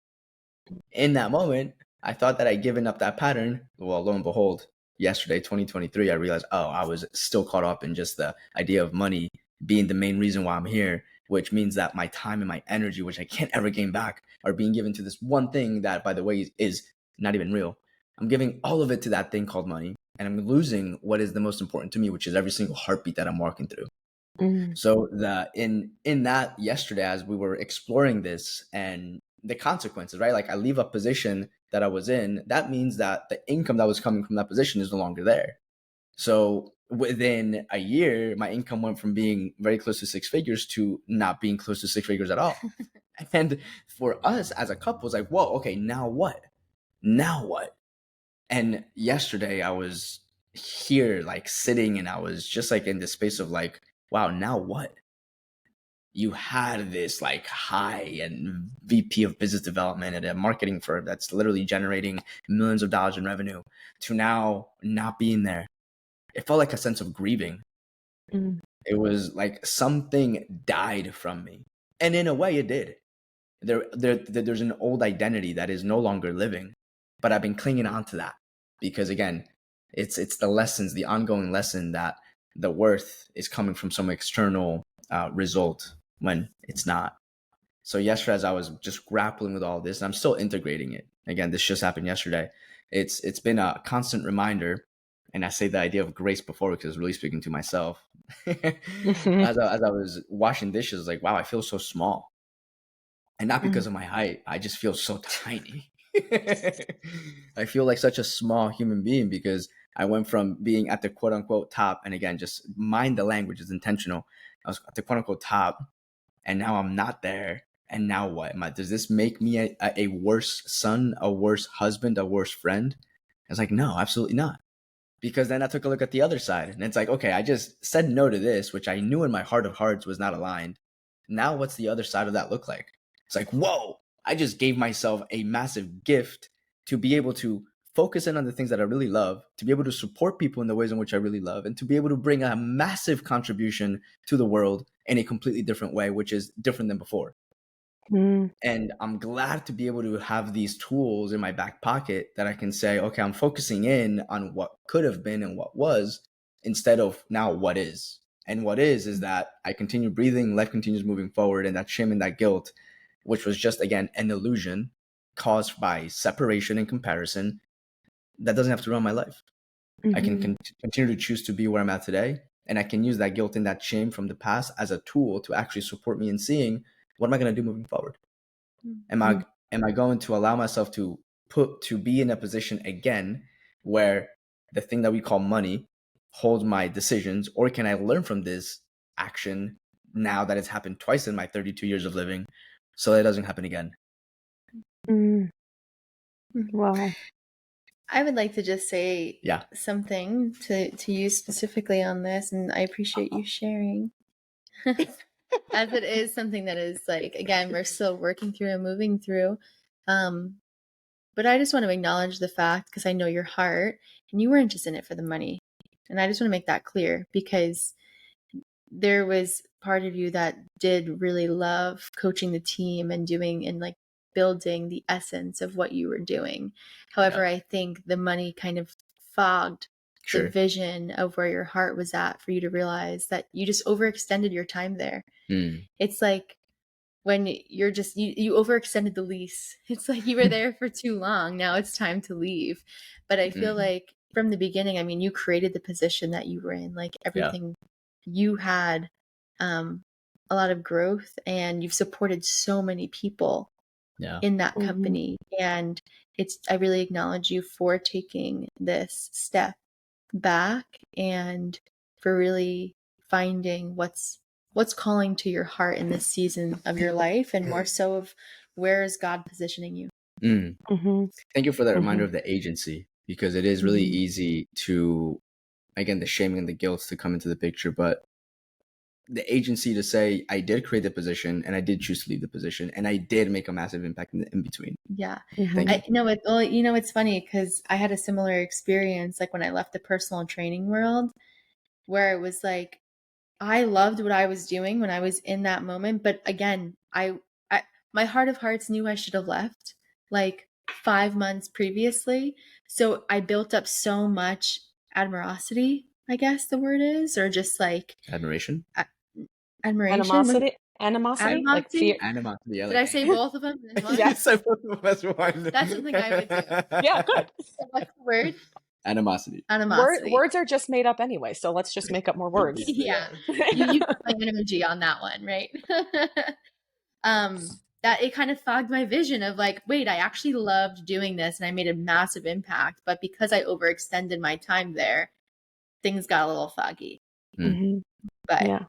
In that moment, I thought that I'd given up that pattern. Well, lo and behold, yesterday, 2023, I realized, I was still caught up in just the idea of money being the main reason why I'm here, which means that my time and my energy, which I can't ever gain back, are being given to this one thing that, by the way, is not even real. I'm giving all of it to that thing called money, and I'm losing what is the most important to me, which is every single heartbeat that I'm walking through. So in that yesterday, as we were exploring this and the consequences, right? Like I leave a position that I was in, that means that the income that was coming from that position is no longer there. So within a year, my income went from being very close to 6 figures to not being close to 6 figures at all. And for us as a couple, it's like, whoa, okay, now what? Now what? And yesterday I was here like sitting, and I was just like in this space of like, wow, now what? You had this like high and VP of business development at a marketing firm that's literally generating millions of dollars in revenue, to now not being there. It felt like a sense of grieving. It was like something died from me. And in a way it did. There's an old identity that is no longer living, but I've been clinging on to that because, again, it's the lessons, the ongoing lesson that the worth is coming from some external result when it's not. So yesterday, as I was just grappling with all this, and I'm still integrating it. Again, this just happened yesterday. It's been a constant reminder, and I say the idea of grace before because I was really speaking to myself. As I was washing dishes, like, wow, I feel so small. And not because of my height. I just feel so tiny. I feel like such a small human being because I went from being at the quote unquote top. And again, just mind the language is intentional. I was at the quote unquote top, and now I'm not there. And now what? Does this make me a worse son, a worse husband, a worse friend? I was like, no, absolutely not. Because then I took a look at the other side, and it's like, okay, I just said no to this, which I knew in my heart of hearts was not aligned. Now what's the other side of that look like? It's like, whoa, I just gave myself a massive gift to be able to focus in on the things that I really love, to be able to support people in the ways in which I really love, and to be able to bring a massive contribution to the world in a completely different way, which is different than before. And I'm glad to be able to have these tools in my back pocket that I can say, okay, I'm focusing in on what could have been and what was, instead of now what is. And what is that I continue breathing, life continues moving forward, and that shame and that guilt, which was just, again, an illusion caused by separation and comparison, that doesn't have to run my life. I can continue to choose to be where I'm at today, and I can use that guilt and that shame from the past as a tool to actually support me in seeing, what am I going to do moving forward? Am I going to allow myself to be in a position again where the thing that we call money holds my decisions, or can I learn from this action now that it's happened twice in my 32 years of living, so that it doesn't happen again? Mm. Wow. I would like to just say Yeah. something to you specifically on this, and I appreciate you sharing. As it is something that is like, again, we're still working through and moving through. But I just want to acknowledge the fact, because I know your heart, and you weren't just in it for the money. And I just want to make that clear, because there was part of you that did really love coaching the team and doing and like building the essence of what you were doing. However, I think the money kind of fogged the vision of where your heart was at, for you to realize that you just overextended your time there. It's like when you're just you overextended the lease. It's like you were there for too long. Now it's time to leave. But I feel like from the beginning, I mean, you created the position that you were in, like everything. You had a lot of growth, and you've supported so many people in that company. And I really acknowledge you for taking this step back and for really finding what's calling to your heart in this season of your life, and more so of where is God positioning you. Thank you for that reminder of the agency, because it is really easy to, again, the shaming and the guilt to come into the picture, but the agency to say, I did create the position and I did choose to leave the position and I did make a massive impact in between. Yeah. Thank you. It's funny, because I had a similar experience, like when I left the personal training world, where it was like, I loved what I was doing when I was in that moment. But again, I my heart of hearts knew I should have left like 5 months previously. So I built up so much admirosity, I guess the word is, or just like Admiration? admiration. Animosity? Like fear. Animosity. Yeah, Did I say both of them in one? Yes. I both of them as one. That's something I would do. Yeah, good. So what's the word? Animosity. Words are just made up anyway, so let's just make up more words. Yeah. You put my energy on that one, right? That it kind of fogged my vision of like, wait, I actually loved doing this and I made a massive impact, but because I overextended my time there, things got a little foggy. But yeah,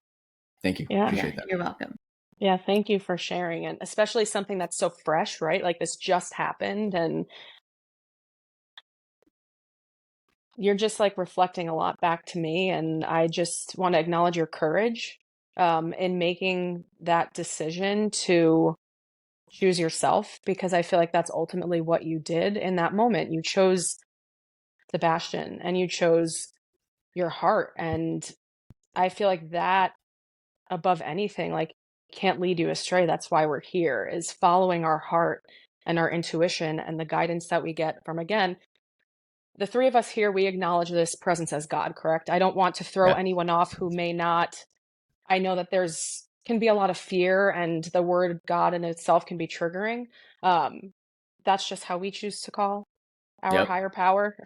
thank you. Yeah. Appreciate that. You're welcome. Yeah, thank you for sharing it, especially something that's so fresh, right? Like this just happened, and you're just like reflecting a lot back to me, and I just want to acknowledge your courage in making that decision to choose yourself, because I feel like that's ultimately what you did in that moment. You chose Sebastian and you chose your heart, and I feel like that above anything, like, can't lead you astray. That's why we're here, is following our heart and our intuition and the guidance that we get from, again, the three of us here. We acknowledge this presence as God, correct? I don't want to throw anyone off who may not. I know that can be a lot of fear, and the word God in itself can be triggering. That's just how we choose to call our higher power.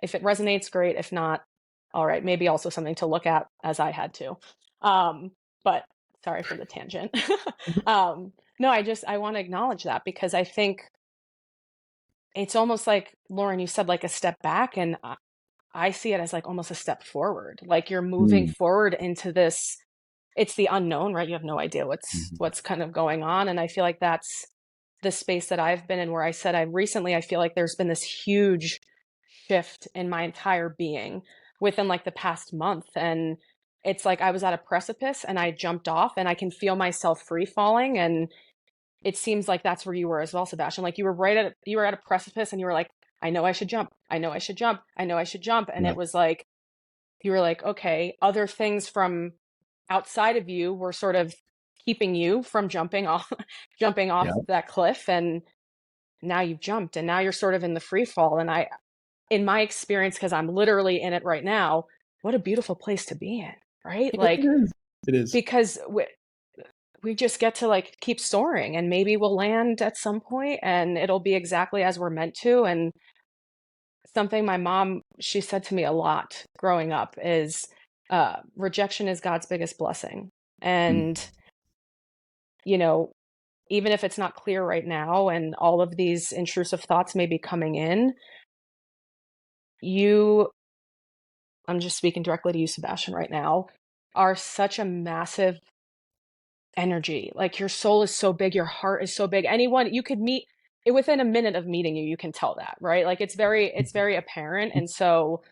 If it resonates, great. If not, all right, maybe also something to look at, as I had to. But sorry for the tangent. No, I want to acknowledge that, because I think it's almost like, Lauren, you said like a step back, and I see it as like almost a step forward. Like you're moving forward into this. It's the unknown, right? You have no idea what's kind of going on. And I feel like that's the space that I've been in, where I said I feel like there's been this huge shift in my entire being within like the past month. And it's like I was at a precipice and I jumped off, and I can feel myself free falling. And it seems like that's where you were as well, Sebastian. Like you were at a precipice, and you were like, I know I should jump. I know I should jump. I know I should jump. And it was like, you were like, okay, other things from outside of you were sort of keeping you from jumping off that cliff. And now you've jumped, and now you're sort of in the free fall. And in my experience, because I'm literally in it right now, what a beautiful place to be in, right? Like, it is. Because we just get to like keep soaring, and maybe we'll land at some point and it'll be exactly as we're meant to. And something my mom, she said to me a lot growing up is, rejection is God's biggest blessing. And, even if it's not clear right now and all of these intrusive thoughts may be coming in, I'm just speaking directly to you, Sebastian, right now, are such a massive energy. Like your soul is so big, your heart is so big. Anyone you could meet within a minute of meeting you, you can tell that, right? Like it's very apparent. And so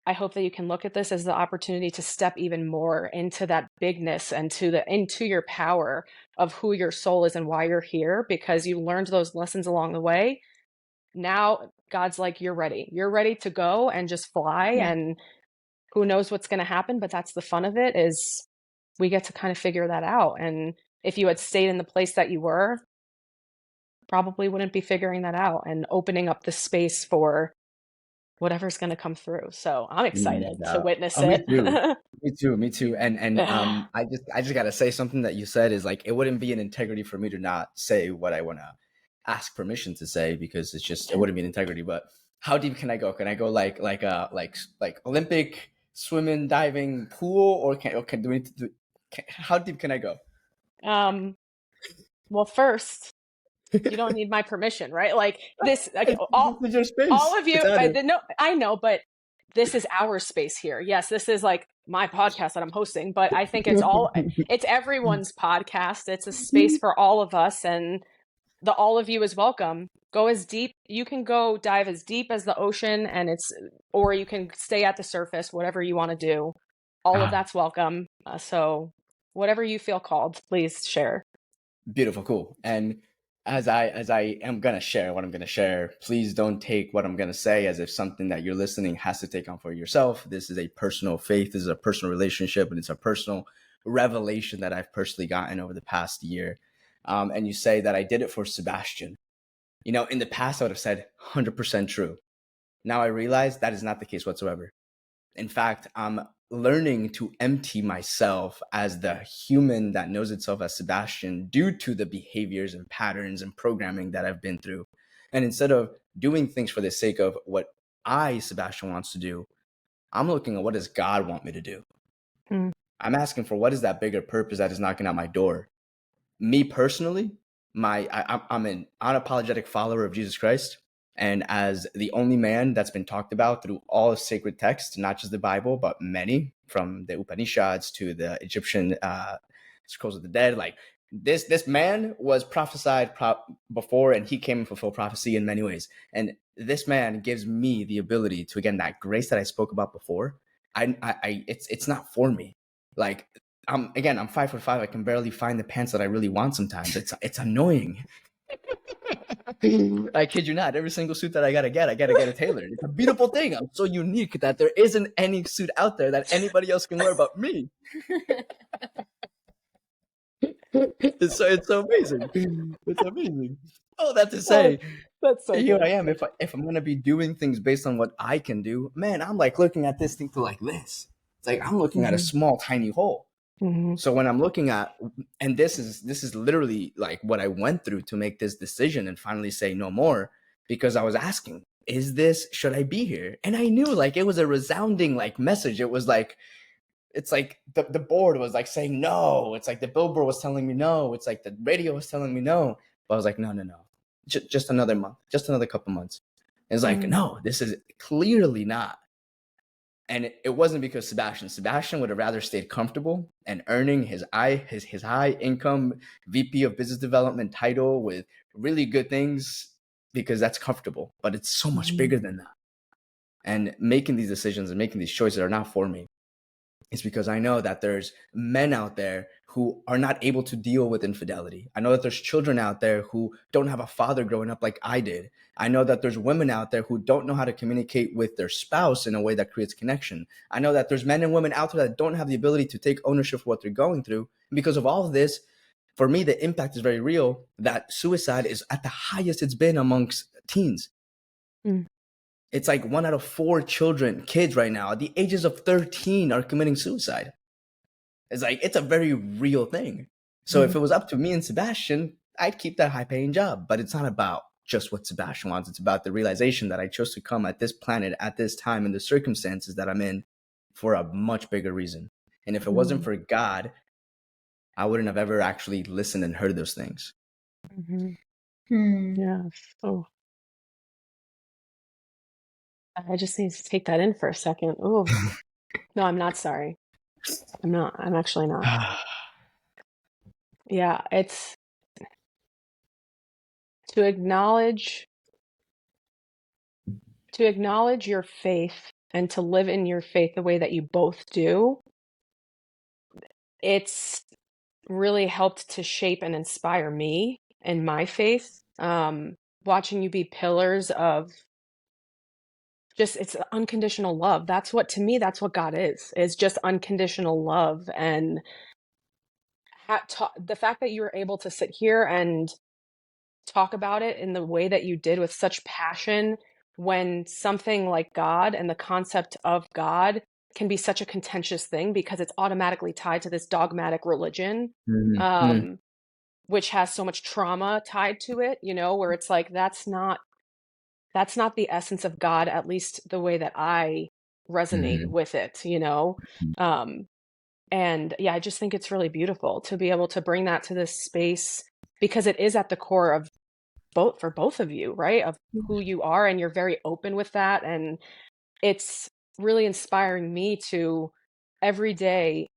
I hope that you can look at this as the opportunity to step even more into that bigness and into your power of who your soul is and why you're here, because you learned those lessons along the way. Now God's like, you're ready. You're ready to go and just fly. Yeah. And who knows what's going to happen, but that's the fun of it, is we get to kind of figure that out. And if you had stayed in the place that you were, probably wouldn't be figuring that out and opening up the space for whatever's going to come through. So I'm excited to witness it. Me too. And I just gotta say something that you said is like, it wouldn't be an integrity for me to not say what I want to ask permission to say, because it's just, it wouldn't be an integrity. But how deep can I go? Can I go like Olympic swimming, diving, pool, or do we need to do, how deep can I go? Well, first, you don't need my permission, right? Like this, like, all of you, I know, but this is our space here. Yes, this is like my podcast that I'm hosting, but I think it's everyone's podcast. It's a space for all of us, and all of you is welcome. Go as deep. You can go dive as deep as the ocean, or you can stay at the surface, whatever you want to do. All of that's welcome. So whatever you feel called, please share. Beautiful. Cool. And as I am going to share what I'm going to share, please don't take what I'm going to say as if something that you're listening has to take on for yourself. This is a personal faith. This is a personal relationship, and it's a personal revelation that I've personally gotten over the past year. And you say that I did it for Sebastian. You know, in the past, I would have said 100% true. Now I realize that is not the case whatsoever. In fact, I'm learning to empty myself as the human that knows itself as Sebastian due to the behaviors and patterns and programming that I've been through. And instead of doing things for the sake of what Sebastian, wants to do, I'm looking at what does God want me to do? I'm asking for what is that bigger purpose that is knocking at my door? Me personally, I'm an unapologetic follower of Jesus Christ. And as the only man that's been talked about through all of sacred texts, not just the Bible, but many, from the Upanishads to the Egyptian scrolls of the dead, like this man was prophesied before, and he came and fulfilled prophecy in many ways. And this man gives me the ability to, again, that grace that I spoke about before. It's not for me. Like, I'm 5'5". I can barely find the pants that I really want sometimes. It's annoying. I kid you not. Every single suit that I gotta get it tailored. It's a beautiful thing. I'm so unique that there isn't any suit out there that anybody else can wear but me. It's so amazing. It's amazing. All that to say, that's so here good. I am. If I'm gonna be doing things based on what I can do, man, I'm like looking at this thing through like this. It's like I'm looking at a small, tiny hole. So when I'm looking at, and this is literally like what I went through to make this decision and finally say no more, because I was asking, should I be here? And I knew like it was a resounding like message. It was like, it's like the board was like saying no. It's like the billboard was telling me no. It's like the radio was telling me no. But I was like, no. Just another month, just another couple months. It's like, no, this is clearly not. And it wasn't because Sebastian would have rather stayed comfortable and earning his high income VP of business development title with really good things, because that's comfortable, but it's so much bigger than that. And making these decisions and making these choices are not for me. It's because I know that there's men out there who are not able to deal with infidelity. I know that there's children out there who don't have a father growing up like I did. I know that there's women out there who don't know how to communicate with their spouse in a way that creates connection. I know that there's men and women out there that don't have the ability to take ownership of what they're going through. And because of all of this, for me, the impact is very real, that suicide is at the highest it's been amongst teens. It's like 1 out of 4 kids right now at the ages of 13 are committing suicide. It's like, it's a very real thing. So if it was up to me and Sebastian, I'd keep that high paying job. But it's not about just what Sebastian wants. It's about the realization that I chose to come at this planet at this time in the circumstances that I'm in for a much bigger reason. And if it wasn't for God, I wouldn't have ever actually listened and heard those things. Yeah. Oh. I just need to take that in for a second. Oh, no, I'm not sorry. I'm not. I'm actually not. Yeah, it's to acknowledge your faith and to live in your faith the way that you both do, it's really helped to shape and inspire me in my faith. Watching you be pillars of just, it's unconditional love. That's what, to me, that's what God is just unconditional love. And the fact that you were able to sit here and talk about it in the way that you did with such passion, when something like God and the concept of God can be such a contentious thing because it's automatically tied to this dogmatic religion, which has so much trauma tied to it, where it's like, that's not the essence of God, at least the way that I resonate with it, and yeah, I just think it's really beautiful to be able to bring that to this space, because it is at the core of both of you, right? Of who you are, and you're very open with that. And it's really inspiring me to every day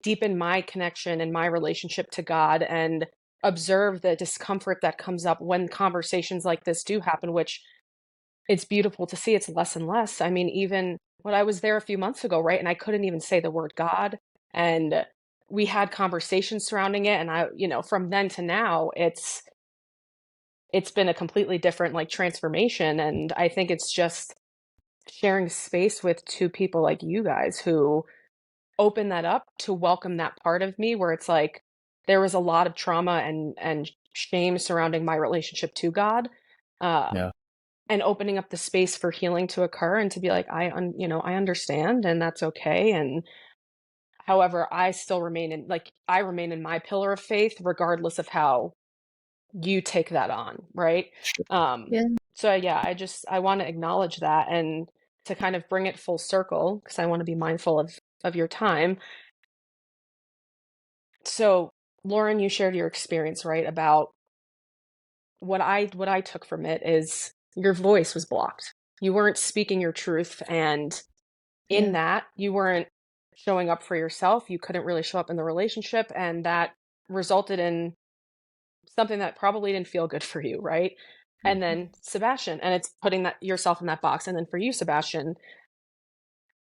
deepen my connection and my relationship to God, and observe the discomfort that comes up when conversations like this do happen, which it's beautiful to see. It's less and less. I mean, even when I was there a few months ago, right? And I couldn't even say the word God. And we had conversations surrounding it. And from then to now, it's been a completely different transformation. And I think it's just sharing space with two people like you guys who open that up to welcome that part of me, where it's like there was a lot of trauma and shame surrounding my relationship to God. Yeah. And opening up the space for healing to occur, and to be like, I understand, and that's okay. And however, I remain in my pillar of faith, regardless of how you take that on, right? Sure. Yeah. So yeah, I want to acknowledge that, and to kind of bring it full circle, because I want to be mindful of your time. So Lauren, you shared your experience, right? About what I took from it is your voice was blocked. You weren't speaking your truth, and in that you weren't showing up for yourself. You couldn't really show up in the relationship, and that resulted in something that probably didn't feel good for you, right? And then Sebastian, and it's putting that yourself in that box. And then for you, Sebastian,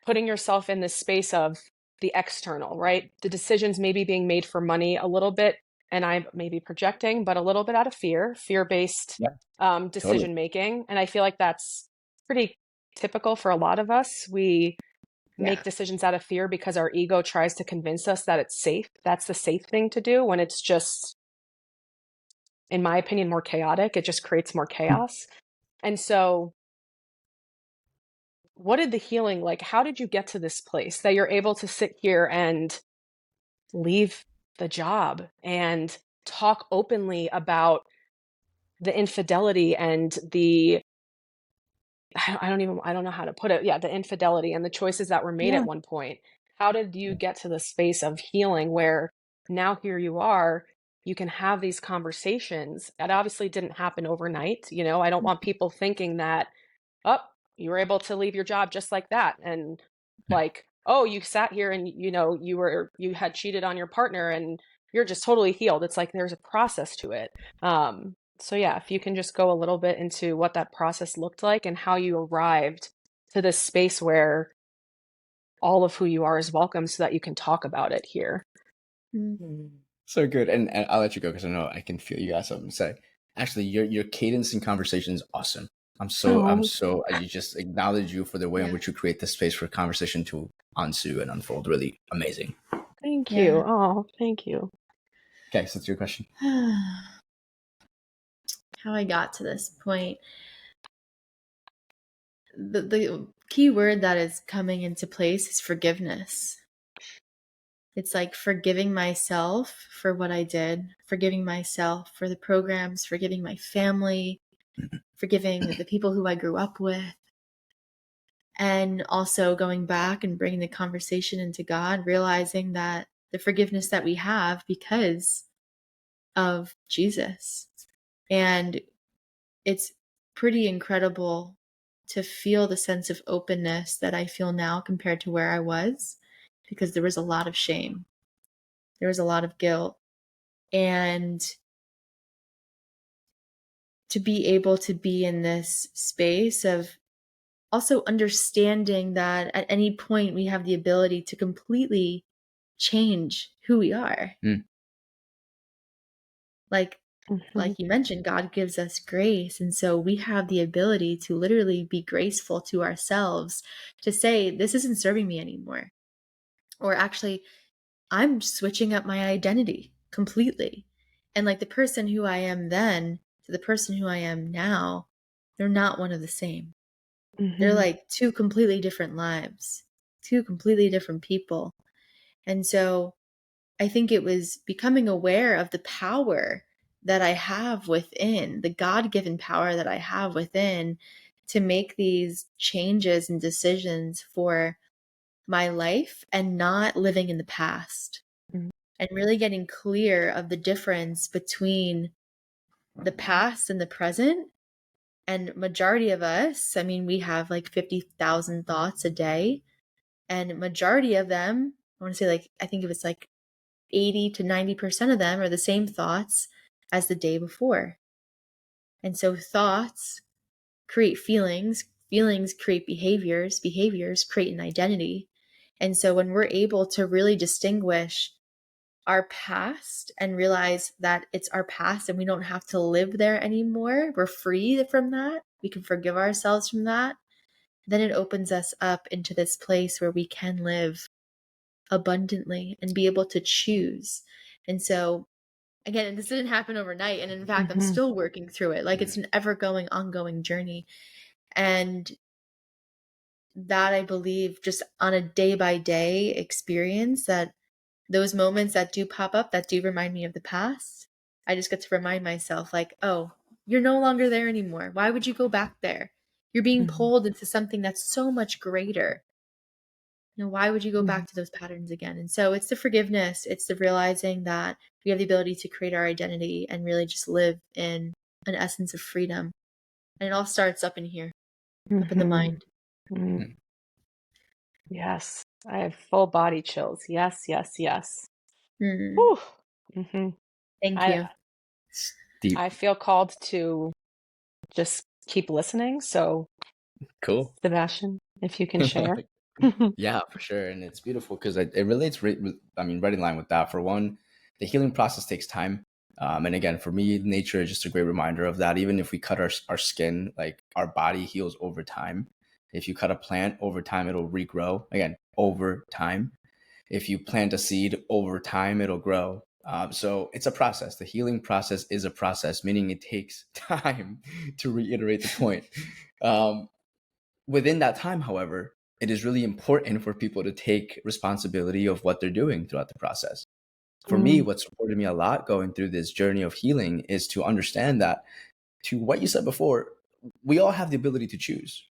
putting yourself in this space of the external, right? The decisions maybe being made for money a little bit, and I may be projecting, but a little bit out of fear-based decision making. And I feel like that's pretty typical for a lot of us. We make decisions out of fear because our ego tries to convince us that it's safe. That's the safe thing to do, when it's just, in my opinion, more chaotic. It just creates more chaos. And so what did the healing, how did you get to this place that you're able to sit here and leave the job and talk openly about the infidelity and I don't know how to put it. Yeah, the infidelity and the choices that were made at one point. How did you get to the space of healing where now here you are, you can have these conversations? That obviously didn't happen overnight. I don't want people thinking that, oh, you were able to leave your job just like that. And oh, you sat here and, you had cheated on your partner and you're just totally healed. It's like, there's a process to it. So yeah, if you can just go a little bit into what that process looked like and how you arrived to this space where all of who you are is welcome, so that you can talk about it here. So good. And I'll let you go because I know I can feel you got something to say. Actually, your cadence in conversation is awesome. I just acknowledge you for the way in which you create the space for conversation to ensue and unfold. Really amazing. Thank you. Oh, thank you. Okay, so that's your question. How I got to this point. The key word that is coming into place is forgiveness. It's like forgiving myself for what I did, forgiving myself for the programs, forgiving my family, forgiving the people who I grew up with, and also going back and bringing the conversation into God, realizing that the forgiveness that we have because of Jesus. And it's pretty incredible to feel the sense of openness that I feel now compared to where I was, because there was a lot of shame. There was a lot of guilt. And to be able to be in this space of also understanding that at any point we have the ability to completely change who we are. Like you mentioned, God gives us grace. And so we have the ability to literally be graceful to ourselves, to say, this isn't serving me anymore. Or actually, I'm switching up my identity completely. And like the person who I am then to the person who I am now, they're not one of the same. They're like two completely different lives, two completely different people. And so I think it was becoming aware of the power that I have within, the God-given power that I have within, to make these changes and decisions for my life and not living in the past. And really getting clear of the difference between the past and the present. And majority of us, I mean, we have like 50,000 thoughts a day. And majority of them, I want to say like, I think it was like 80 to 90% of them are the same thoughts as the day before. And so thoughts create feelings, feelings create behaviors, behaviors create an identity. And so when we're able to really distinguish our past and realize that it's our past and we don't have to live there anymore, we're free from that, we can forgive ourselves from that, then it opens us up into this place where we can live abundantly and be able to choose. And so again, this didn't happen overnight, and in fact I'm still working through it. Like it's an ever-going, ongoing journey. And that, I believe, just on a day-by-day experience, that those moments that do pop up that do remind me of the past, I just get to remind myself like, oh, you're no longer there anymore. Why would you go back there? You're being pulled into something that's so much greater. You know, why would you go back to those patterns again? And so it's the forgiveness. It's the realizing that we have the ability to create our identity and really just live in an essence of freedom. And it all starts up in here, up in the mind. Yes, I have full body chills. Yes, yes, yes. Thank you. Deep. I feel called to just keep listening. So, Cool. Sebastian, if you can share. Yeah, for sure. And it's beautiful because it relates, right in line with that. For one, the healing process takes time. And again, for me, nature is just a great reminder of that. Even if we cut our skin, like our body heals over time. If you cut a plant over time, it'll regrow again over time. If you plant a seed over time, it'll grow. So it's a process. The healing process is a process, meaning it takes time, to reiterate the point. Within that time, however, it is really important for people to take responsibility of what they're doing throughout the process. For me, what supported me a lot going through this journey of healing is to understand that, to what you said before, we all have the ability to choose.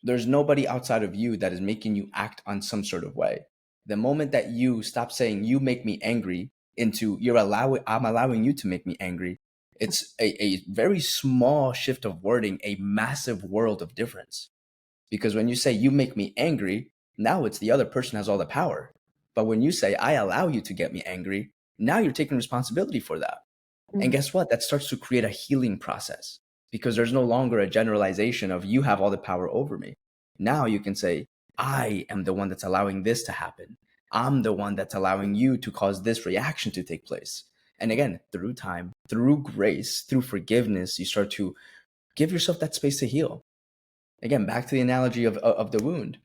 There's nobody outside of you that is making you act on some sort of way. The moment that you stop saying you make me angry into I'm allowing you to make me angry, it's a very small shift of wording, a massive world of difference. Because when you say you make me angry, now it's the other person has all the power. But when you say I allow you to get me angry, now you're taking responsibility for that. And guess what? That starts to create a healing process, because there's no longer a generalization of you have all the power over me. Now you can say, I am the one that's allowing this to happen. I'm the one that's allowing you to cause this reaction to take place. And again, through time, through grace, through forgiveness, you start to give yourself that space to heal. Again, back to the analogy of the wound.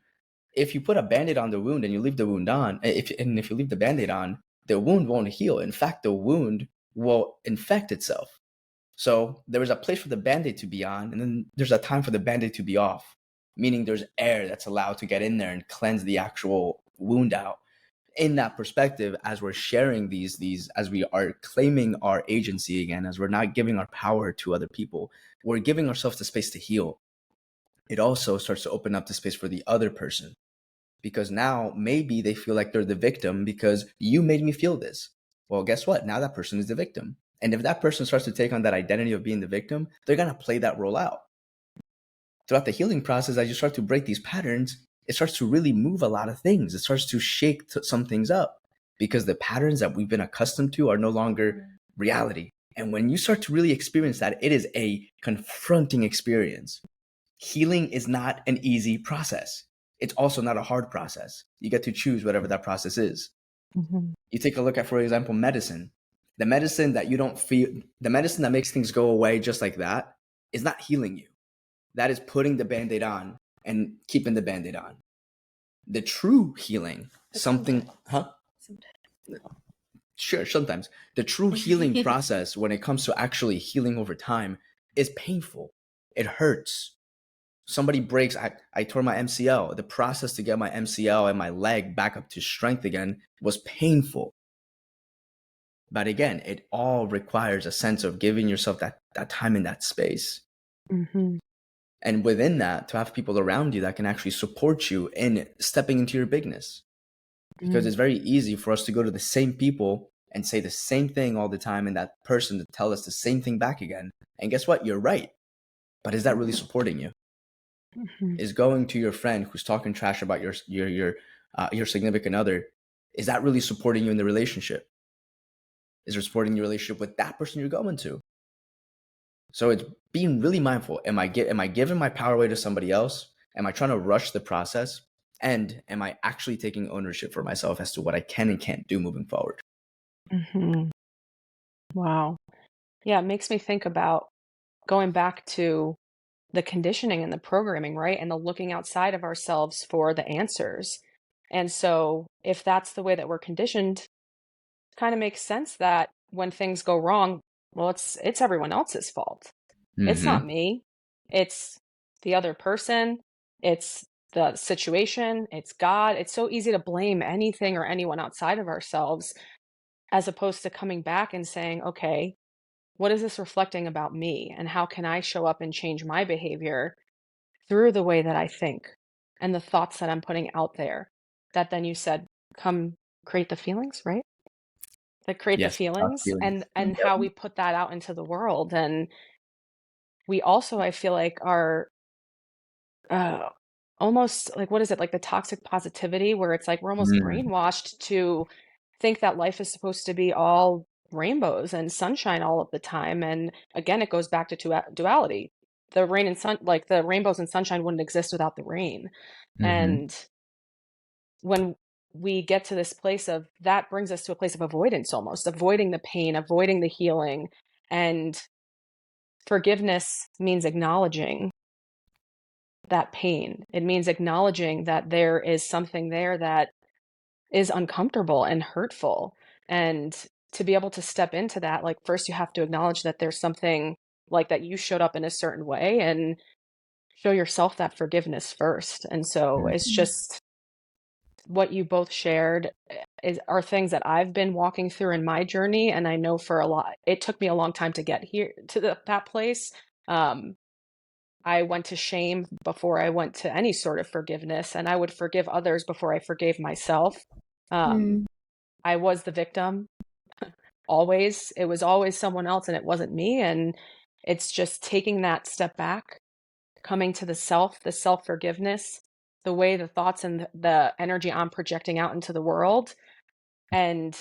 If you put a Band-Aid on the wound and you leave the wound on, if you leave the Band-Aid on, the wound won't heal. In fact, the wound will infect itself. So there is a place for the Band-Aid to be on, and then there's a time for the Band-Aid to be off, meaning there's air that's allowed to get in there and cleanse the actual wound out. In that perspective, as we're sharing these, as we are claiming our agency again, as we're not giving our power to other people, we're giving ourselves the space to heal. It also starts to open up the space for the other person, because now maybe they feel like they're the victim because you made me feel this. Well, guess what? Now that person is the victim. And if that person starts to take on that identity of being the victim, they're going to play that role out. Throughout the healing process, as you start to break these patterns, it starts to really move a lot of things. It starts to shake some things up, because the patterns that we've been accustomed to are no longer reality. And when you start to really experience that, it is a confronting experience. Healing is not an easy process. It's also not a hard process. You get to choose whatever that process is. Mm-hmm. You take a look at, for example, medicine. The medicine that you don't feel, the medicine that makes things go away just like that is not healing you. That is putting the Band-Aid on and keeping the Band-Aid on. The true healing, something, huh? Sure, sometimes. The true healing process when it comes to actually healing over time is painful. It hurts. Somebody breaks, I tore my MCL. The process to get my MCL and my leg back up to strength again was painful. But again, it all requires a sense of giving yourself that time and that space. Mm-hmm. And within that, to have people around you that can actually support you in stepping into your bigness. Because it's very easy for us to go to the same people and say the same thing all the time, and that person to tell us the same thing back again. And guess what? You're right. But is that really supporting you? Mm-hmm. Is going to your friend who's talking trash about your significant other, is that really supporting you in the relationship? Is it supporting your relationship with that person you're going to? So it's being really mindful. Am I giving my power away to somebody else? Am I trying to rush the process? And am I actually taking ownership for myself as to what I can and can't do moving forward? Mm-hmm. Wow. Yeah, it makes me think about going back to the conditioning and the programming, right? And the looking outside of ourselves for the answers. And so if that's the way that we're conditioned, it kind of makes sense that when things go wrong, well, it's everyone else's fault. It's not me. It's the other person. It's the situation. It's God. It's so easy to blame anything or anyone outside of ourselves, as opposed to coming back and saying, okay, what is this reflecting about me? And how can I show up and change my behavior through the way that I think and the thoughts that I'm putting out there? That then you said, come create the feelings, right? That create the Yes, feelings feelings. and Yep. how we put that out into the world. And we also, I feel like, are almost like, what is it, like the toxic positivity, where it's like we're almost brainwashed to think that life is supposed to be all rainbows and sunshine all of the time. And again, it goes back to duality. The rain and sun, like the rainbows and sunshine wouldn't exist without the rain. And when we get to this place of, that brings us to a place of avoidance, almost avoiding the pain, avoiding the healing. And forgiveness means acknowledging that pain. It means acknowledging that there is something there that is uncomfortable and hurtful. And to be able to step into that, like, first you have to acknowledge that there's something, like, that you showed up in a certain way, and show yourself that forgiveness first. And so it's just what you both shared are things that I've been walking through in my journey. And I know for a lot, it took me a long time to get here to that place. I went to shame before I went to any sort of forgiveness, and I would forgive others before I forgave myself. I was the victim always. It was always someone else and it wasn't me. And it's just taking that step back, coming to the self forgiveness, the way the thoughts and the energy I'm projecting out into the world, and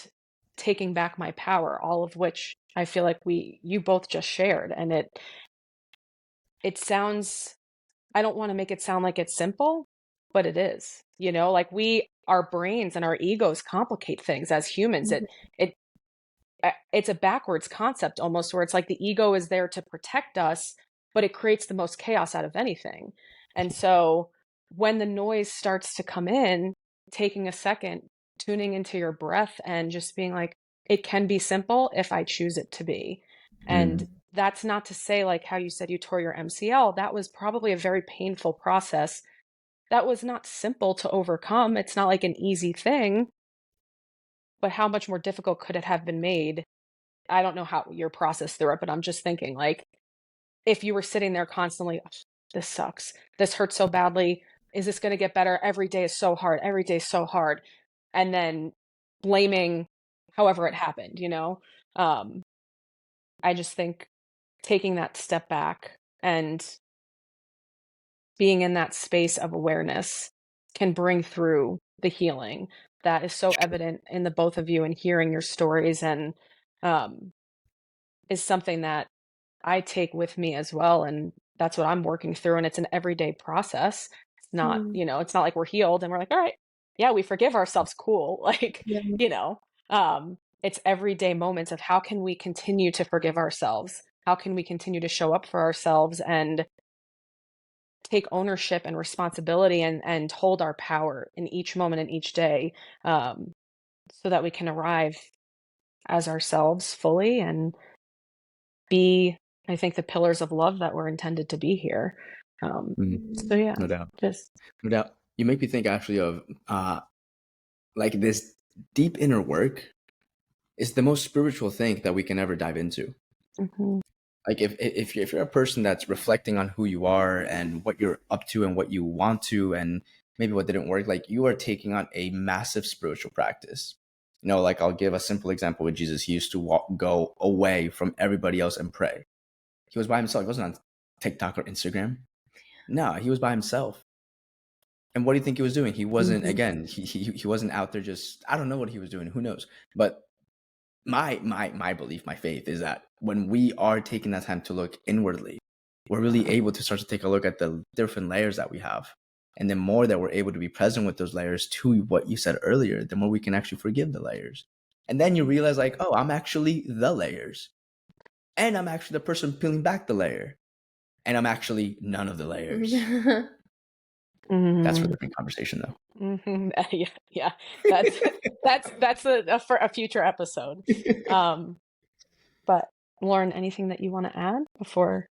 taking back my power, all of which I feel like you both just shared. And it sounds, I don't want to make it sound like it's simple, but it is. Like, our brains and our egos complicate things as humans. It's a backwards concept almost, where it's like the ego is there to protect us, but it creates the most chaos out of anything. And so when the noise starts to come in, taking a second, tuning into your breath, and just being like, it can be simple if I choose it to be. And that's not to say, like how you said you tore your MCL, that was probably a very painful process. That was not simple to overcome. It's not like an easy thing, but how much more difficult could it have been made? I don't know how your process through it, but I'm just thinking, like, if you were sitting there constantly, "Ugh, this sucks. This hurts so badly. Is this going to get better? Every day is so hard. Every day is so hard." And then blaming however it happened, I just think taking that step back and being in that space of awareness can bring through the healing that is so evident in the both of you, and hearing your stories. And is something that I take with me as well. And that's what I'm working through. And it's an everyday process. It's not, Mm. it's not like we're healed and we're like, all right, yeah, we forgive ourselves. Cool. Like, Yeah. it's everyday moments of how can we continue to forgive ourselves? How can we continue to show up for ourselves and take ownership and responsibility and hold our power in each moment and each day, um, so that we can arrive as ourselves fully and be, I think, the pillars of love that we're intended to be here. So yeah, No doubt. just No doubt. You make me think actually of like this deep inner work is the most spiritual thing that we can ever dive into. mhm, Like if you're a person that's reflecting on who you are and what you're up to and what you want to and maybe what didn't work, like you are taking on a massive spiritual practice. Like I'll give a simple example with Jesus. He used to go away from everybody else and pray. He was by himself. He wasn't on TikTok or Instagram. No, he was by himself. And what do you think he was doing? He wasn't, Mhm. again, he wasn't out there just, I don't know what he was doing. Who knows? But my belief, my faith is that when we are taking that time to look inwardly, we're really able to start to take a look at the different layers that we have. And the more that we're able to be present with those layers, to what you said earlier, the more we can actually forgive the layers. And then you realize like, oh, I'm actually the layers. And I'm actually the person peeling back the layer. And I'm actually none of the layers. That's for a mhm, different conversation though. mhm, yeah. That's that's for a future episode. Um, but Lauren, anything that you want to add before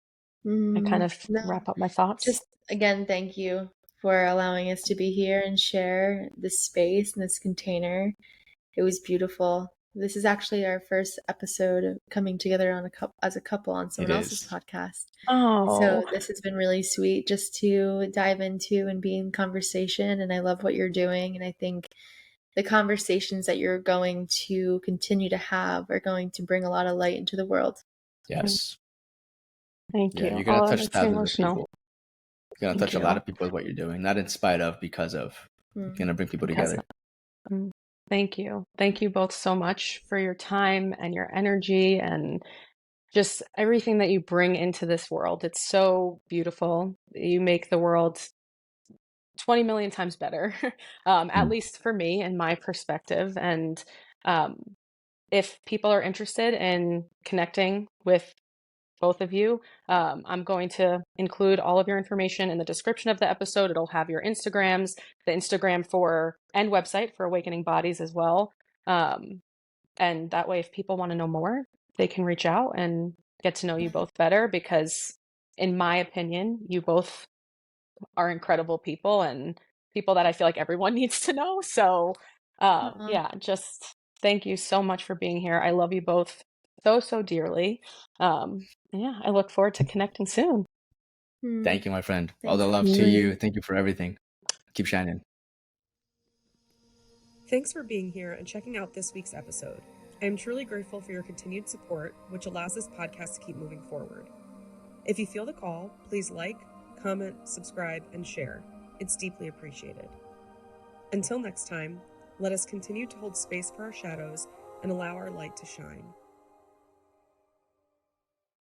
I kind of No, wrap up my thoughts? just again, thank you for allowing us to be here and share this space and this container. It was beautiful. This is actually our first episode of coming together on as a couple on someone else's is. podcast. Oh, So this has been really sweet just to dive into and be in conversation. And I love what you're doing. And I think the conversations that you're going to continue to have are going to bring a lot of light into the world. Yes. thank Yeah, you. you're gonna Oh, that touch makes me thousands of emotional. people. You're gonna Thank touch a lot you. of people with what you're doing, not in spite of, because of. You're Mm. gonna bring people Because together. thank you. Thank you both so much for your time and your energy and just everything that you bring into this world. It's so beautiful. You make the world 20 million times better, at Mm. least for me and my perspective. And um, if people are interested in connecting with both of you, I'm going to include all of your information in the description of the episode. It'll have your Instagrams, the Instagram for and website for Awakening Bodies as well. And that way, if people want to know more, they can reach out and get to know you both better because, in my opinion, you both are incredible people and people that I feel like everyone needs to know. So, Aw. yeah, just thank you so much for being here. I love you both so, so dearly. Yeah, I look forward to connecting soon. Mm. Thank you, my friend. All Thanks, the love to Ashley. you. Thank you for everything. Keep shining. Thanks for being here and checking out this week's episode. I am truly grateful for your continued support, which allows this podcast to keep moving forward. If you feel the call, please like, comment, subscribe, and share. It's deeply appreciated. Until next time, let us continue to hold space for our shadows and allow our light to shine.